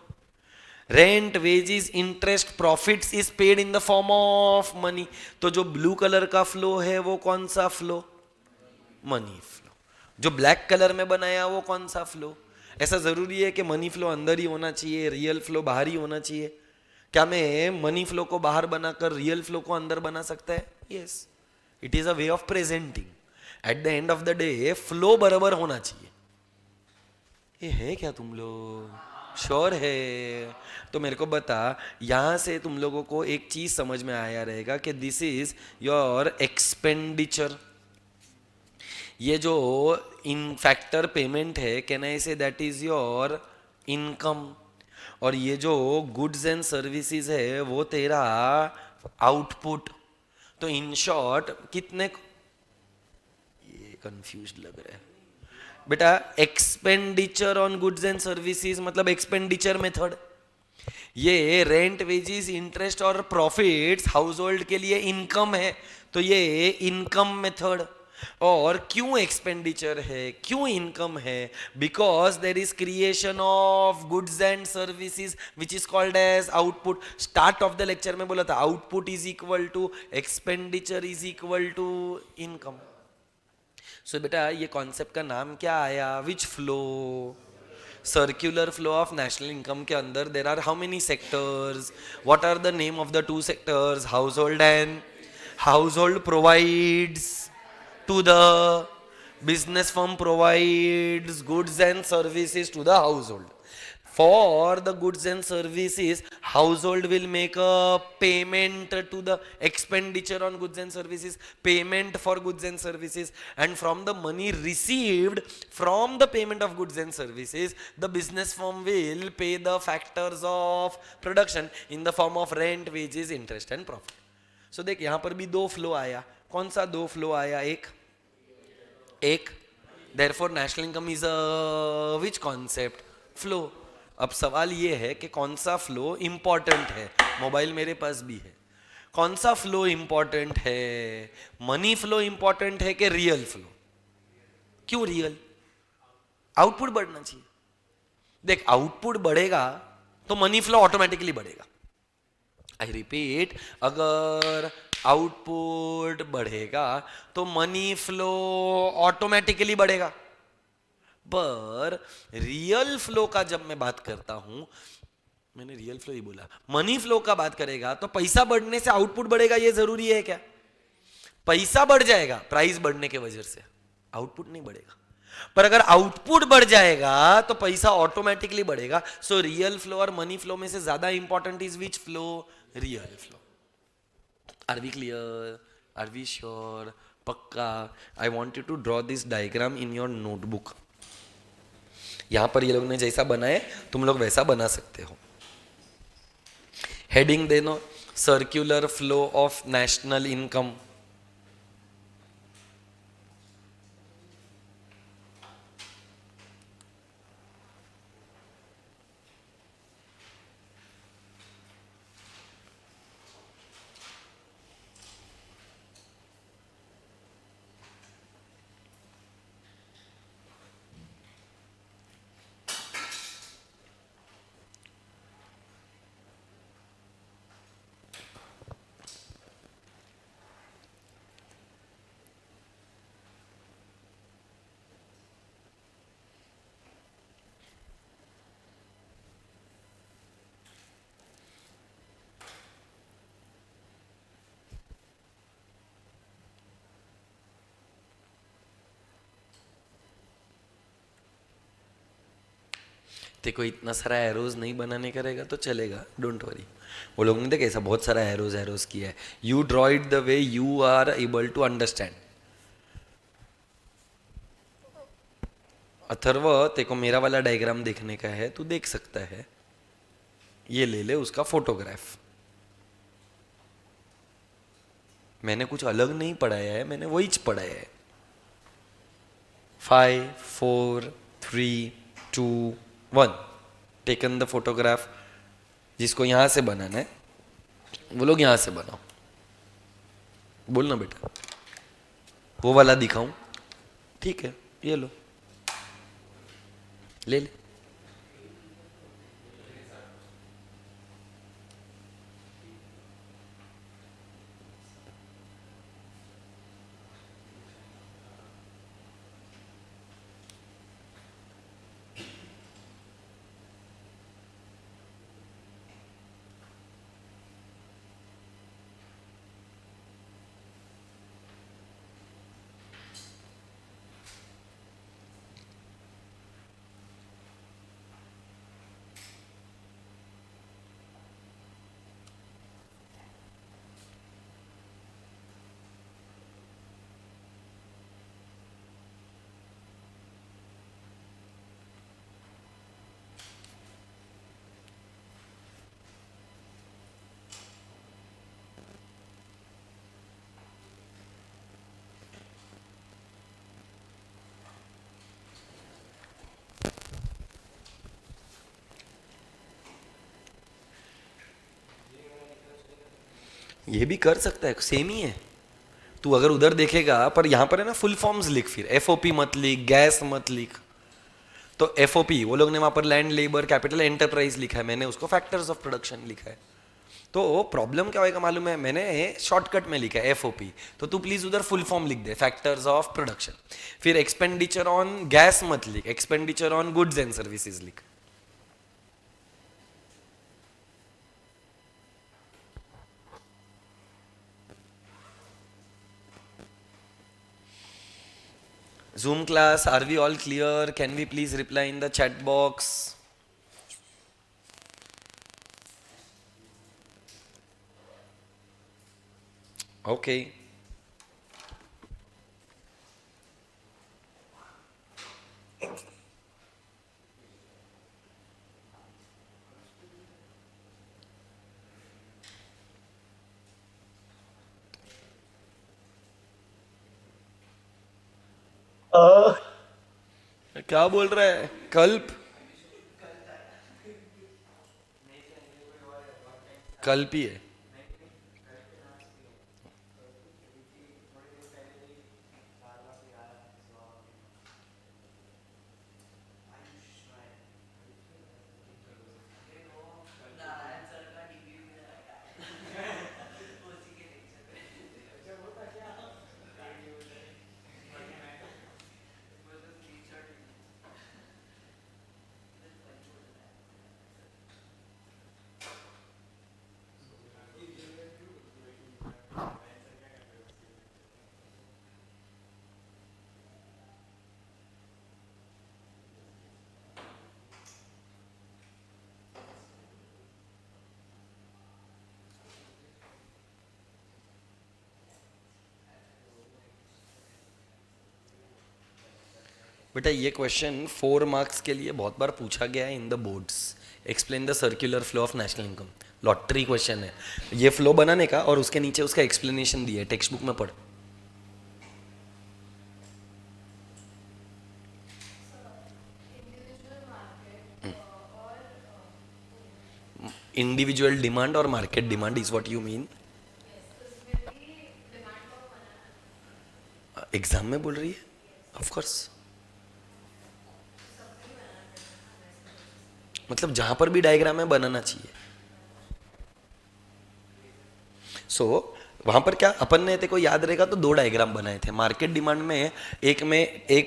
Rent, wages, interest, profits is paid in the form of money. तो जो ब्लू कलर का फ्लो है वो कौन सा फ्लो? Money flow. जो ब्लैक कलर में बनाया वो कौन सा फ्लो? ऐसा जरूरी है कि मनी फ्लो अंदर ही होना चाहिए, रियल फ्लो बाहर ही होना चाहिए? क्या मैं मनी फ्लो को बाहर बनाकर रियल फ्लो को अंदर बना सकता है? Yes, it is a way of presenting. At the end of the day flow बराबर होना चाहिए। ये है क्या तुम लोग श्योर है? तो मेरे को बता, यहां से तुम लोगों को एक चीज समझ में आया रहेगा कि दिस इज योर एक्सपेंडिचर। ये जो इन फैक्टर पेमेंट है, can I say that is your income. और ये जो गुड्स एंड सर्विसेज है वो तेरा आउटपुट। तो इन शॉर्ट कितने, ये कंफ्यूज लग रहा है बेटा, expenditure on goods and services मतलब एक्सपेंडिचर मेथड। ये रेंट, वेजेस, इंटरेस्ट और प्रॉफिट्स हाउस होल्ड के लिए इनकम है, तो ये इनकम मेथड। और क्यों एक्सपेंडिचर है, क्यों इनकम है? Because there is creation of goods and services which is called as output. Start of the lecture में बोला था output is equal to expenditure is equal to income. So बेटा ये कॉन्सेप्ट का नाम क्या आया? Which flow? Circular flow of national income के अंदर there are how many sectors? What are the name of the two sectors? Household and household provides to the business firm provides goods and services to the household. For the goods and services, household will make a payment to the expenditure on goods and services, payment for goods and services, and from the money received from the payment of goods and services, the business firm will pay the factors of production in the form of rent, wages, interest and profit. So देख यहाँ पर भी दो flow आया। कौन सा दो flow आया? एक therefore national income is a which concept? Flow. अब सवाल ये है कि कौन सा फ्लो इंपॉर्टेंट है? मोबाइल मेरे पास भी है। कौन सा फ्लो इंपॉर्टेंट है? मनी फ्लो इंपॉर्टेंट है कि रियल फ्लो? क्यों रियल? आउटपुट बढ़ना चाहिए। देख आउटपुट बढ़ेगा तो मनी फ्लो ऑटोमेटिकली बढ़ेगा। आई रिपीट, अगर आउटपुट बढ़ेगा तो मनी फ्लो ऑटोमेटिकली बढ़ेगा। पर रियल फ्लो का जब मैं बात करता हूं, मैंने रियल फ्लो ही बोला, मनी फ्लो का बात करेगा तो पैसा बढ़ने से आउटपुट बढ़ेगा, ये जरूरी है क्या? पैसा बढ़ जाएगा प्राइस बढ़ने के वजह से, आउटपुट नहीं बढ़ेगा। पर अगर आउटपुट बढ़ जाएगा तो पैसा ऑटोमेटिकली बढ़ेगा। सो रियल फ्लो और मनी फ्लो में से ज्यादा important is which flow? Real flow. Are we clear? Are we sure? पक्का? I want you to draw this diagram in your notebook. यहां पर ये लोग ने जैसा बनाए तुम लोग वैसा बना सकते हो। हेडिंग देनो, circular flow of national income. देखो इतना सारा एरोज नहीं बनाने करेगा तो चलेगा, डोंट वरी। वो लोग ने देखे ऐसा बहुत सारा एरोज किया है। You draw it the way you are able to understand. Atharva तेको मेरा वाला डायग्राम देखने का है, तू देख सकता है। ये ले ले उसका फोटोग्राफ। मैंने कुछ अलग नहीं पढ़ाया है, मैंने वही पढ़ाया है। 5 4 3 2 1 टेकन द फोटोग्राफ। जिसको यहाँ से बनाना है वो लोग यहाँ से बनाओ। बोलना बेटा, वो वाला दिखाऊं? ठीक है, ये लो, ले ले। ये भी कर सकता है, सेम ही है। तू अगर उधर देखेगा, पर यहाँ पर है ना फुल फॉर्म्स लिख, फिर एफओपी मत लिख, गैस मत लिख। तो एफओपी वो लोग ने वहां पर लैंड, लेबर, कैपिटल, एंटरप्राइज लिखा है, मैंने उसको फैक्टर्स ऑफ प्रोडक्शन लिखा है। तो प्रॉब्लम क्या होगा मालूम है, मैंने शॉर्टकट में लिखा है एफओपी, तो तू प्लीज उधर फुल फॉर्म लिख दे, फैक्टर्स ऑफ प्रोडक्शन। फिर एक्सपेंडिचर ऑन गैस मत लिख, expenditure on goods and services लिख। Zoom class, are we all clear? Can we please reply in the chat box? Okay. क्या बोल रहा है कल्प? कल्प ही है। बेटा ये क्वेश्चन 4 मार्क्स के लिए बहुत बार पूछा गया है in the boards. Explain the circular flow of national income, lottery question है ये फ्लो बनाने का, और उसके नीचे उसका एक्सप्लेनेशन दिया है, टेक्स्ट बुक में पढ़। इंडिविजुअल डिमांड और market demand is what you mean? Exam में बोल रही है, ऑफ कोर्स। मतलब जहां पर भी डायग्राम है बनाना चाहिए। सो वहां पर क्या अपन ने, तेरे को याद रहेगा तो 2 डायग्राम बनाए थे मार्केट डिमांड में। एक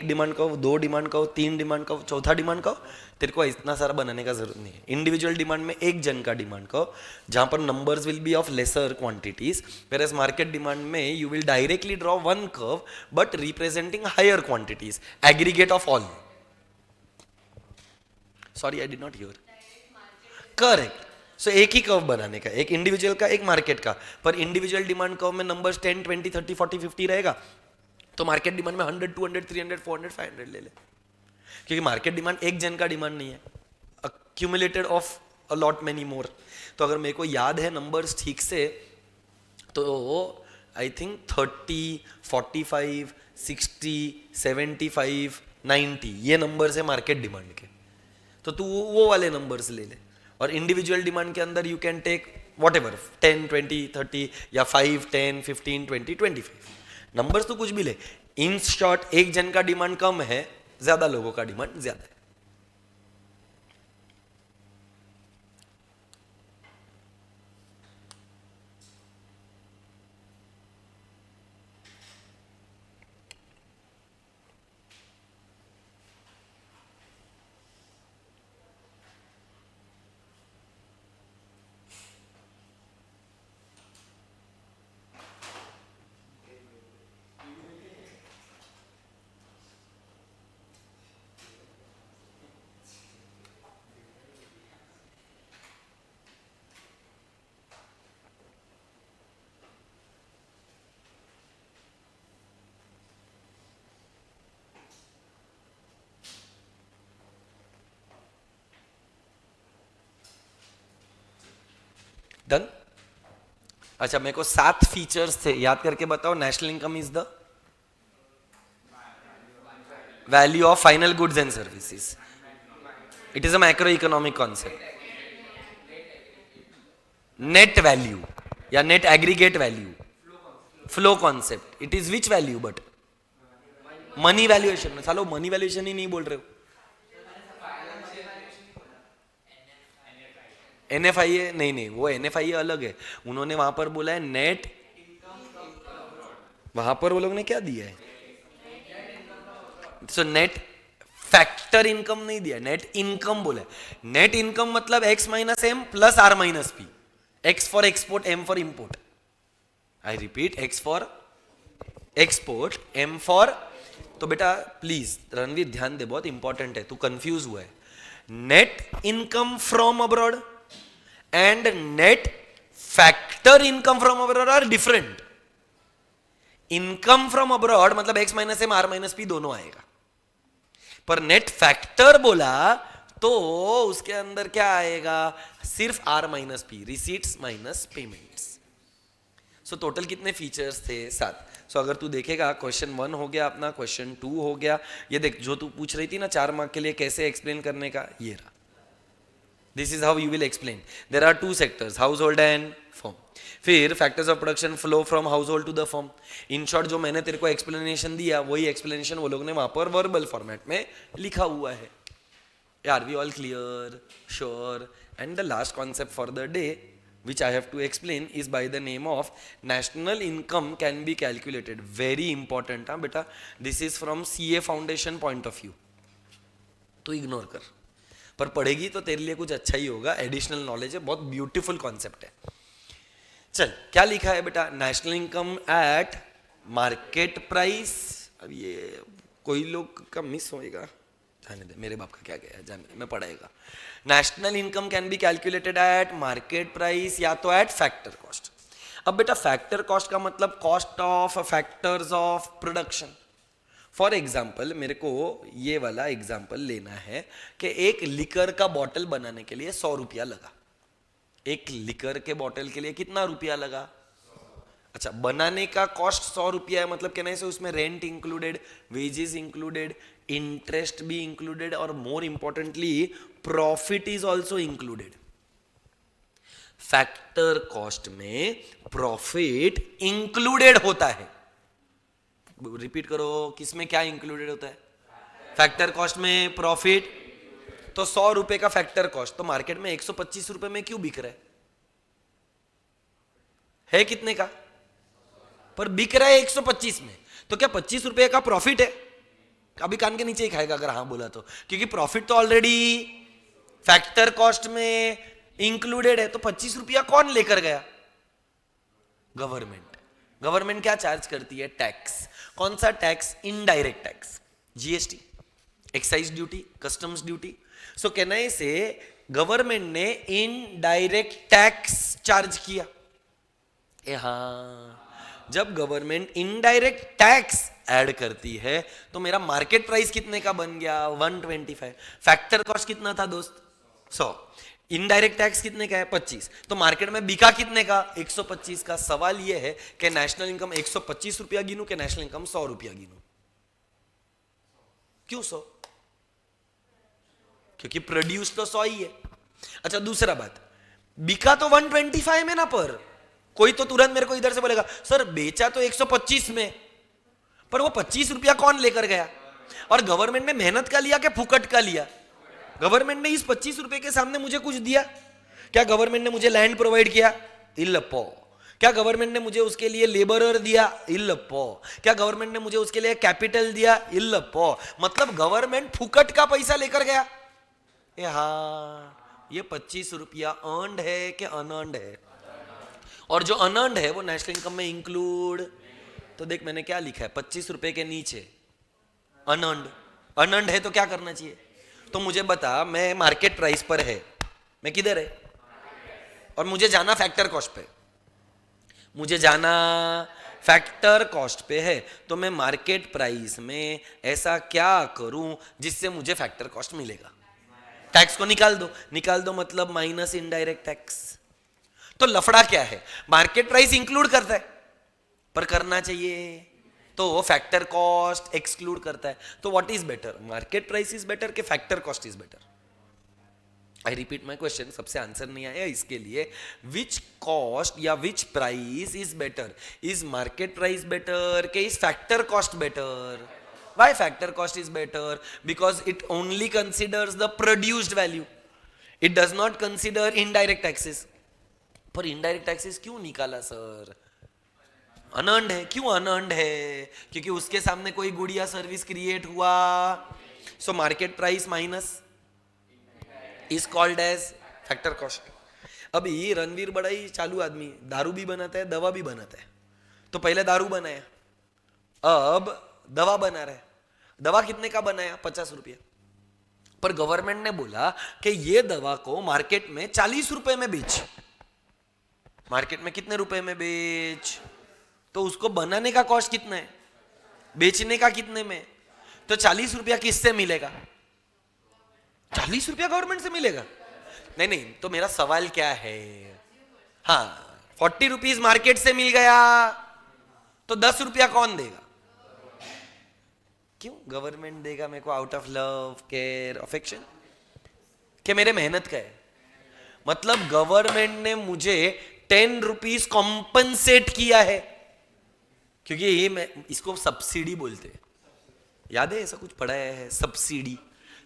डिमांड का, 2 डिमांड का, 3 डिमांड का, चौथा डिमांड का। तेरे को इतना सारा बनाने का जरूरत नहीं है। इंडिविजुअल डिमांड में एक जन का डिमांड का, जहां पर numbers will be of lesser quantities, whereas market demand में you will directly draw one curve but representing higher quantities, aggregate of all. Sorry I did not hear. Correct. So एक ही curve बनाने का, एक individual का, एक market का। पर इंडिविजुअल डिमांड कर्व में नंबर्स 10 20 30 40 50 रहेगा, तो मार्केट डिमांड में 100 200 300 400 500 ले ले, क्योंकि मार्केट डिमांड एक जन का डिमांड नहीं है, accumulated of a lot many more. तो अगर मेरे को याद है नंबर्स ठीक से, तो आई थिंक 30, 45, 60, 75, 90 ये नंबर्स है मार्केट डिमांड के। तो तू वो वाले नंबर्स ले ले, और इंडिविजुअल डिमांड के अंदर you can take whatever 10, 20, 30 या 5, 10, 15, 20, 25 नंबर्स तो कुछ भी ले। इन शॉर्ट एक जन का डिमांड कम है, ज्यादा लोगों का डिमांड ज्यादा है। डन। अच्छा, मेरे को 7 फीचर्स थे, याद करके बताओ। National income is the value of final goods and services. It is a macro economic concept. Net value या net aggregate value, flow concept. It is which value? But money valuation. चलो money valuation ही नहीं बोल रहे हो। NFIA नहीं नहीं, वो NFIA अलग है। उन्होंने वहां पर बोला है नेट, वहां पर वो लोग ने क्या दिया है? सो नेट फैक्टर इनकम नहीं दिया, नेट इनकम बोला है। नेट इनकम मतलब x minus M plus r minus P. x for export, m for import. I repeat, x for export, m for. तो बेटा प्लीज रणवीर ध्यान दे, बहुत इंपॉर्टेंट है, तू कंफ्यूज हुआ है। Net income from abroad and net factor income from abroad are different. Income from abroad मतलब x minus M r minus P दोनों आएगा, पर नेट फैक्टर बोला तो उसके अंदर क्या आएगा? सिर्फ r minus P, receipts minus payments. So total कितने फीचर्स थे? 7। सो अगर तू देखेगा क्वेश्चन 1 हो गया अपना, क्वेश्चन 2 हो गया। ये देख जो तू पूछ रही थी ना 4 मार्क के लिए कैसे एक्सप्लेन करने का, ये रहा। This is how you will explain. There are 2 sectors, household and firm. फिर factors of production flow from household to the firm. In short जो मैंने तेरे को explanation दिया वही explanation वो लोग ने वहाँ पर verbal format में लिखा हुआ है। Are we all clear? Sure. And the last concept for the day which I have to explain is by the name of national income can be calculated. Very important हाँ बेटा, this is from CA foundation point of view. तो ignore कर, पर पढ़ेगी तो तेरे लिए कुछ अच्छा ही होगा, एडिशनल नॉलेज है, बहुत ब्यूटीफुल कॉन्सेप्ट है। चल क्या लिखा है बेटा? National income eight market price. अब ये कोई लोग का मिस होएगा, जाने दे, मेरे बाप का क्या गया, जाने दे, मैं पढ़ाएगा। National income can be calculated at market price या तो एट फैक्टर कॉस्ट। अब बेटा फैक्टर कॉस्ट का मतलब cost of factors of production. For example मेरे को ये वाला एग्जाम्पल लेना है कि एक लिकर का बॉटल बनाने के लिए 100 रुपया लगा। एक लिकर के बॉटल के लिए कितना रुपया लगा? अच्छा, बनाने का कॉस्ट 100 रुपया है, मतलब कहने से उसमें rent included, wages included, interest भी इंक्लूडेड, और more importantly profit is also included. Factor cost में प्रॉफिट इंक्लूडेड होता है। रिपीट करो, किसमें क्या इंक्लूडेड होता है? फैक्टर कॉस्ट में प्रॉफिट। तो 100 रुपए का फैक्टर कॉस्ट तो मार्केट में 125 रुपए में क्यों बिक रहा है कितने का? पर बिक रहा है 125 में, तो क्या 25 रुपए का प्रॉफिट है? अभी कान के नीचे ही खाएगा अगर हाँ बोला तो, क्योंकि प्रॉफिट तो ऑलरेडी फैक्टर कॉस्ट में इंक्लूडेड है। तो 25 रुपया कौन लेकर गया? गवर्नमेंट। गवर्नमेंट क्या चार्ज करती है? टैक्स। कौन सा tax? Indirect tax, GST, excise duty, customs duty. So कहना से गवर्नमेंट ने इनडायरेक्ट टैक्स चार्ज किया। हाँ, जब गवर्नमेंट इनडायरेक्ट टैक्स ऐड करती है तो मेरा मार्केट प्राइस कितने का बन गया? 125। फैक्टर कॉस्ट कितना था दोस्त? 100। इनडायरेक्ट टैक्स कितने का है? 25। तो मार्केट में बिका कितने का? 125 का। सवाल यह है कि नेशनल इनकम 125 रुपया गिनूं कि नेशनल इनकम 100 रुपया गिनूं? क्यों 100? क्योंकि प्रोड्यूस तो 100 ही है। अच्छा, दूसरा बात, बिका तो 125 में ना, पर कोई तो तुरंत मेरे को इधर से बोलेगा सर बेचा तो 125 में, पर वो 25 रुपया कौन लेकर गया? और गवर्नमेंट ने मेहनत का लिया कि फुकट का लिया? गवर्नमेंट ने इस 25 रुपए के सामने मुझे कुछ दिया क्या? गवर्नमेंट ने मुझे लैंड प्रोवाइड किया? इल्लपो। क्या गवर्नमेंट ने मुझे उसके लिए लेबरर दिया? इल्लपो। क्या गवर्नमेंट ने मुझे उसके लिए कैपिटल दिया? इल्लपो। मतलब गवर्नमेंट फुकट का पैसा लेकर गया। हाँ, ये 25 रुपया अर्नड है कि अनअर्नड है? और जो अनअर्नड है वो नेशनल इनकम में इंक्लूड। तो देख मैंने क्या लिखा है, 25 रुपए के नीचे अनअर्नड। अनअर्नड है तो क्या करना चाहिए? तो मुझे बता, मैं मार्केट प्राइस पर है, मैं किधर है, और मुझे जाना फैक्टर कॉस्ट पे, मुझे जाना फैक्टर कॉस्ट पे है, तो मैं मार्केट प्राइस में ऐसा क्या करूं जिससे मुझे फैक्टर कॉस्ट मिलेगा? टैक्स को निकाल दो। निकाल दो मतलब माइनस इनडायरेक्ट टैक्स। तो लफड़ा क्या है? मार्केट प्राइस इंक्लूड करता है पर करना चाहिए तो फैक्टर कॉस्ट एक्सक्लूड करता है। तो what is better, market price is better कि factor cost is better? I repeat my question, सबसे आंसर नहीं आया इसके लिए। विच कॉस्ट या which price is better? Is market price better कि is factor cost better? Why factor cost is better? Because it only considers the produced value. It does not consider indirect taxes. पर indirect taxes क्यों निकाला sir? Unearned है। क्यों unearned है? क्योंकि उसके सामने कोई गुड या सर्विस क्रिएट हुआ। So market price minus is called age factor cost. अभी रणवीर बड़ा ही चालू आदमी, दारू भी बनाता है दवा भी बनाता है। तो पहले दारू बनाया, अब दवा बना रहा है। दवा कितने का बनाया? 50 रुपये। पर गवर्नमेंट ने बोला कि ये दवा को मार्केट में 40 रुपए में बेच। मार्केट में कितने रुपए में बेच? तो उसको बनाने का कॉस्ट कितना है, बेचने का कितने में? तो 40 रुपया किससे मिलेगा? 40 रुपया गवर्नमेंट से मिलेगा? नहीं नहीं, तो मेरा सवाल क्या है, हाँ 40 रुपीज मार्केट से मिल गया तो 10 रुपया कौन देगा? क्यों गवर्नमेंट देगा मेरे को? Out of love, care, affection, कि मेरे मेहनत का है। मतलब गवर्नमेंट ने मुझे 10 रुपीज कॉम्पनसेट किया है, क्योंकि ये मैं इसको सब्सिडी बोलते हैं। याद है ऐसा कुछ पढ़ाया है? Subsidy.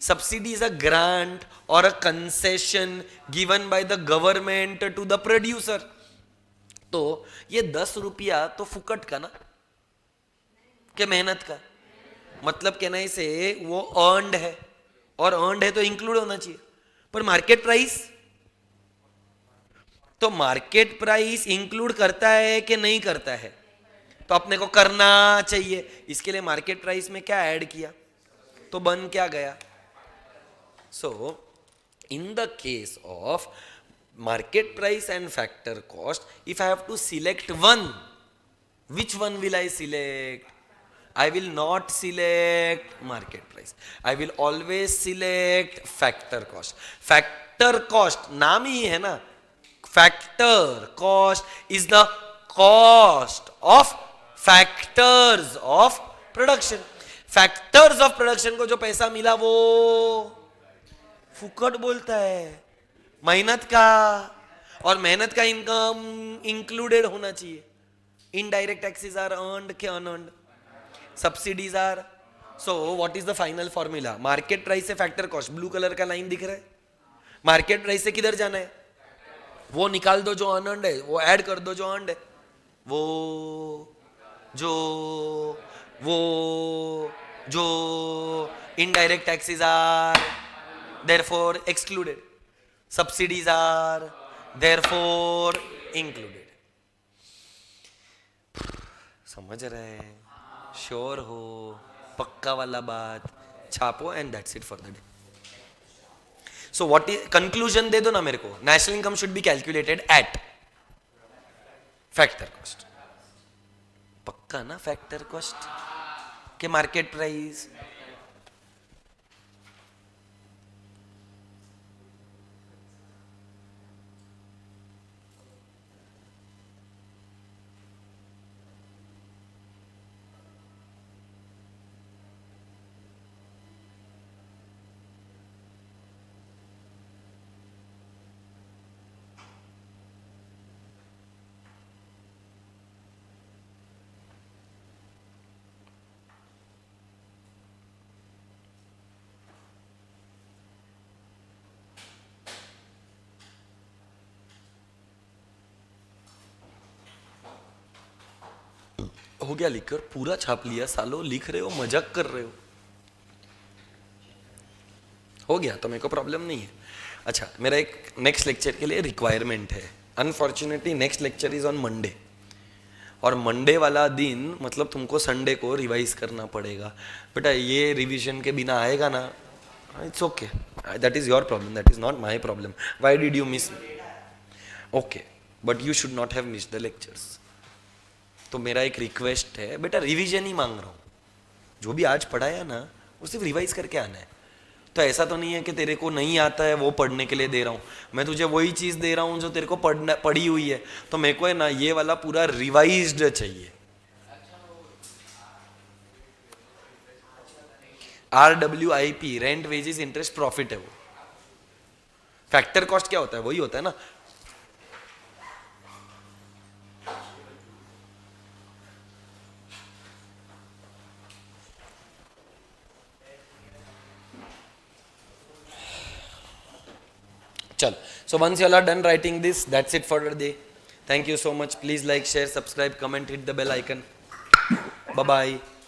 Subsidy is a grant और a concession given by the government to the producer. तो ये 10 रुपया तो फुकट का ना, के मेहनत का? मतलब कहना इसे वो अर्नड है, और अर्नड है तो इंक्लूड होना चाहिए। पर मार्केट प्राइस, तो मार्केट प्राइस इंक्लूड करता है कि नहीं करता है? तो अपने को करना चाहिए। इसके लिए मार्केट प्राइस में क्या ऐड किया तो बन क्या गया? So in the case of market price and factor cost, if I have to select one, which one will I select? I will not select market price. I will always select factor cost. Factor cost नाम ही है ना, factor cost is the cost of factors of production. Factors of production को जो पैसा मिला वो फुकट बोलता है, मेहनत का, और मेहनत का इनकम इंक्लूडेड होना चाहिए। Indirect taxes are earned के unearned? Subsidies are. So what is the final formula? Market price से फैक्टर कॉस्ट, ब्लू कलर का लाइन दिख रहा है। मार्केट प्राइस से किधर जाना है? वो निकाल दो जो अनअर्नड है, वो ऐड कर दो जो अर्नड है, जो indirect taxes are therefore excluded, subsidies are therefore included. समझ रहे हैं? श्योर हो? पक्का वाला बात छापो and that's it for the day. So what is conclusion? दे दो ना मेरे को। National income should be calculated at factor cost. पक्का ना? फैक्टर कॉस्ट के मार्केट प्राइस। हो गया लिखकर, पूरा छाप लिया सालो, लिख रहे हो, मजाक कर रहे हो गया तो मेरे को प्रॉब्लम नहीं है। अच्छा, मेरा एक नेक्स्ट लेक्चर के लिए रिक्वायरमेंट है। Unfortunately next lecture is on Monday, और मंडे वाला दिन मतलब तुमको संडे को रिवाइज करना पड़ेगा। बेटा ये रिवीजन के बिना आएगा ना, it's okay, that is your problem, that is not my problem. Why did you miss? Okay, but you should not have miss the lectures. तो मेरा एक रिक्वेस्ट है बेटा, रिवीजन ही मांग रहा हूँ, जो भी आज पढ़ाया ना वो सिर्फ रिवाइज करके आना है। तो ऐसा तो नहीं है कि तेरे को नहीं आता है वो पढ़ने के लिए दे रहा हूँ, मैं तुझे वही चीज़ दे रहा हूँ जो तेरे को पढ़ी हुई है। तो मेरे को है ना ये वाला पूरा रिवाइज्ड चाहिए। RWIP, rent wages interest profit है वो। फैक्टर कॉस्ट क्या होता है? वही होता है ना। चल, so once you all are done writing this, that's it for the day. Thank you so much. Please like, share, subscribe, comment, hit the bell icon. Bye bye.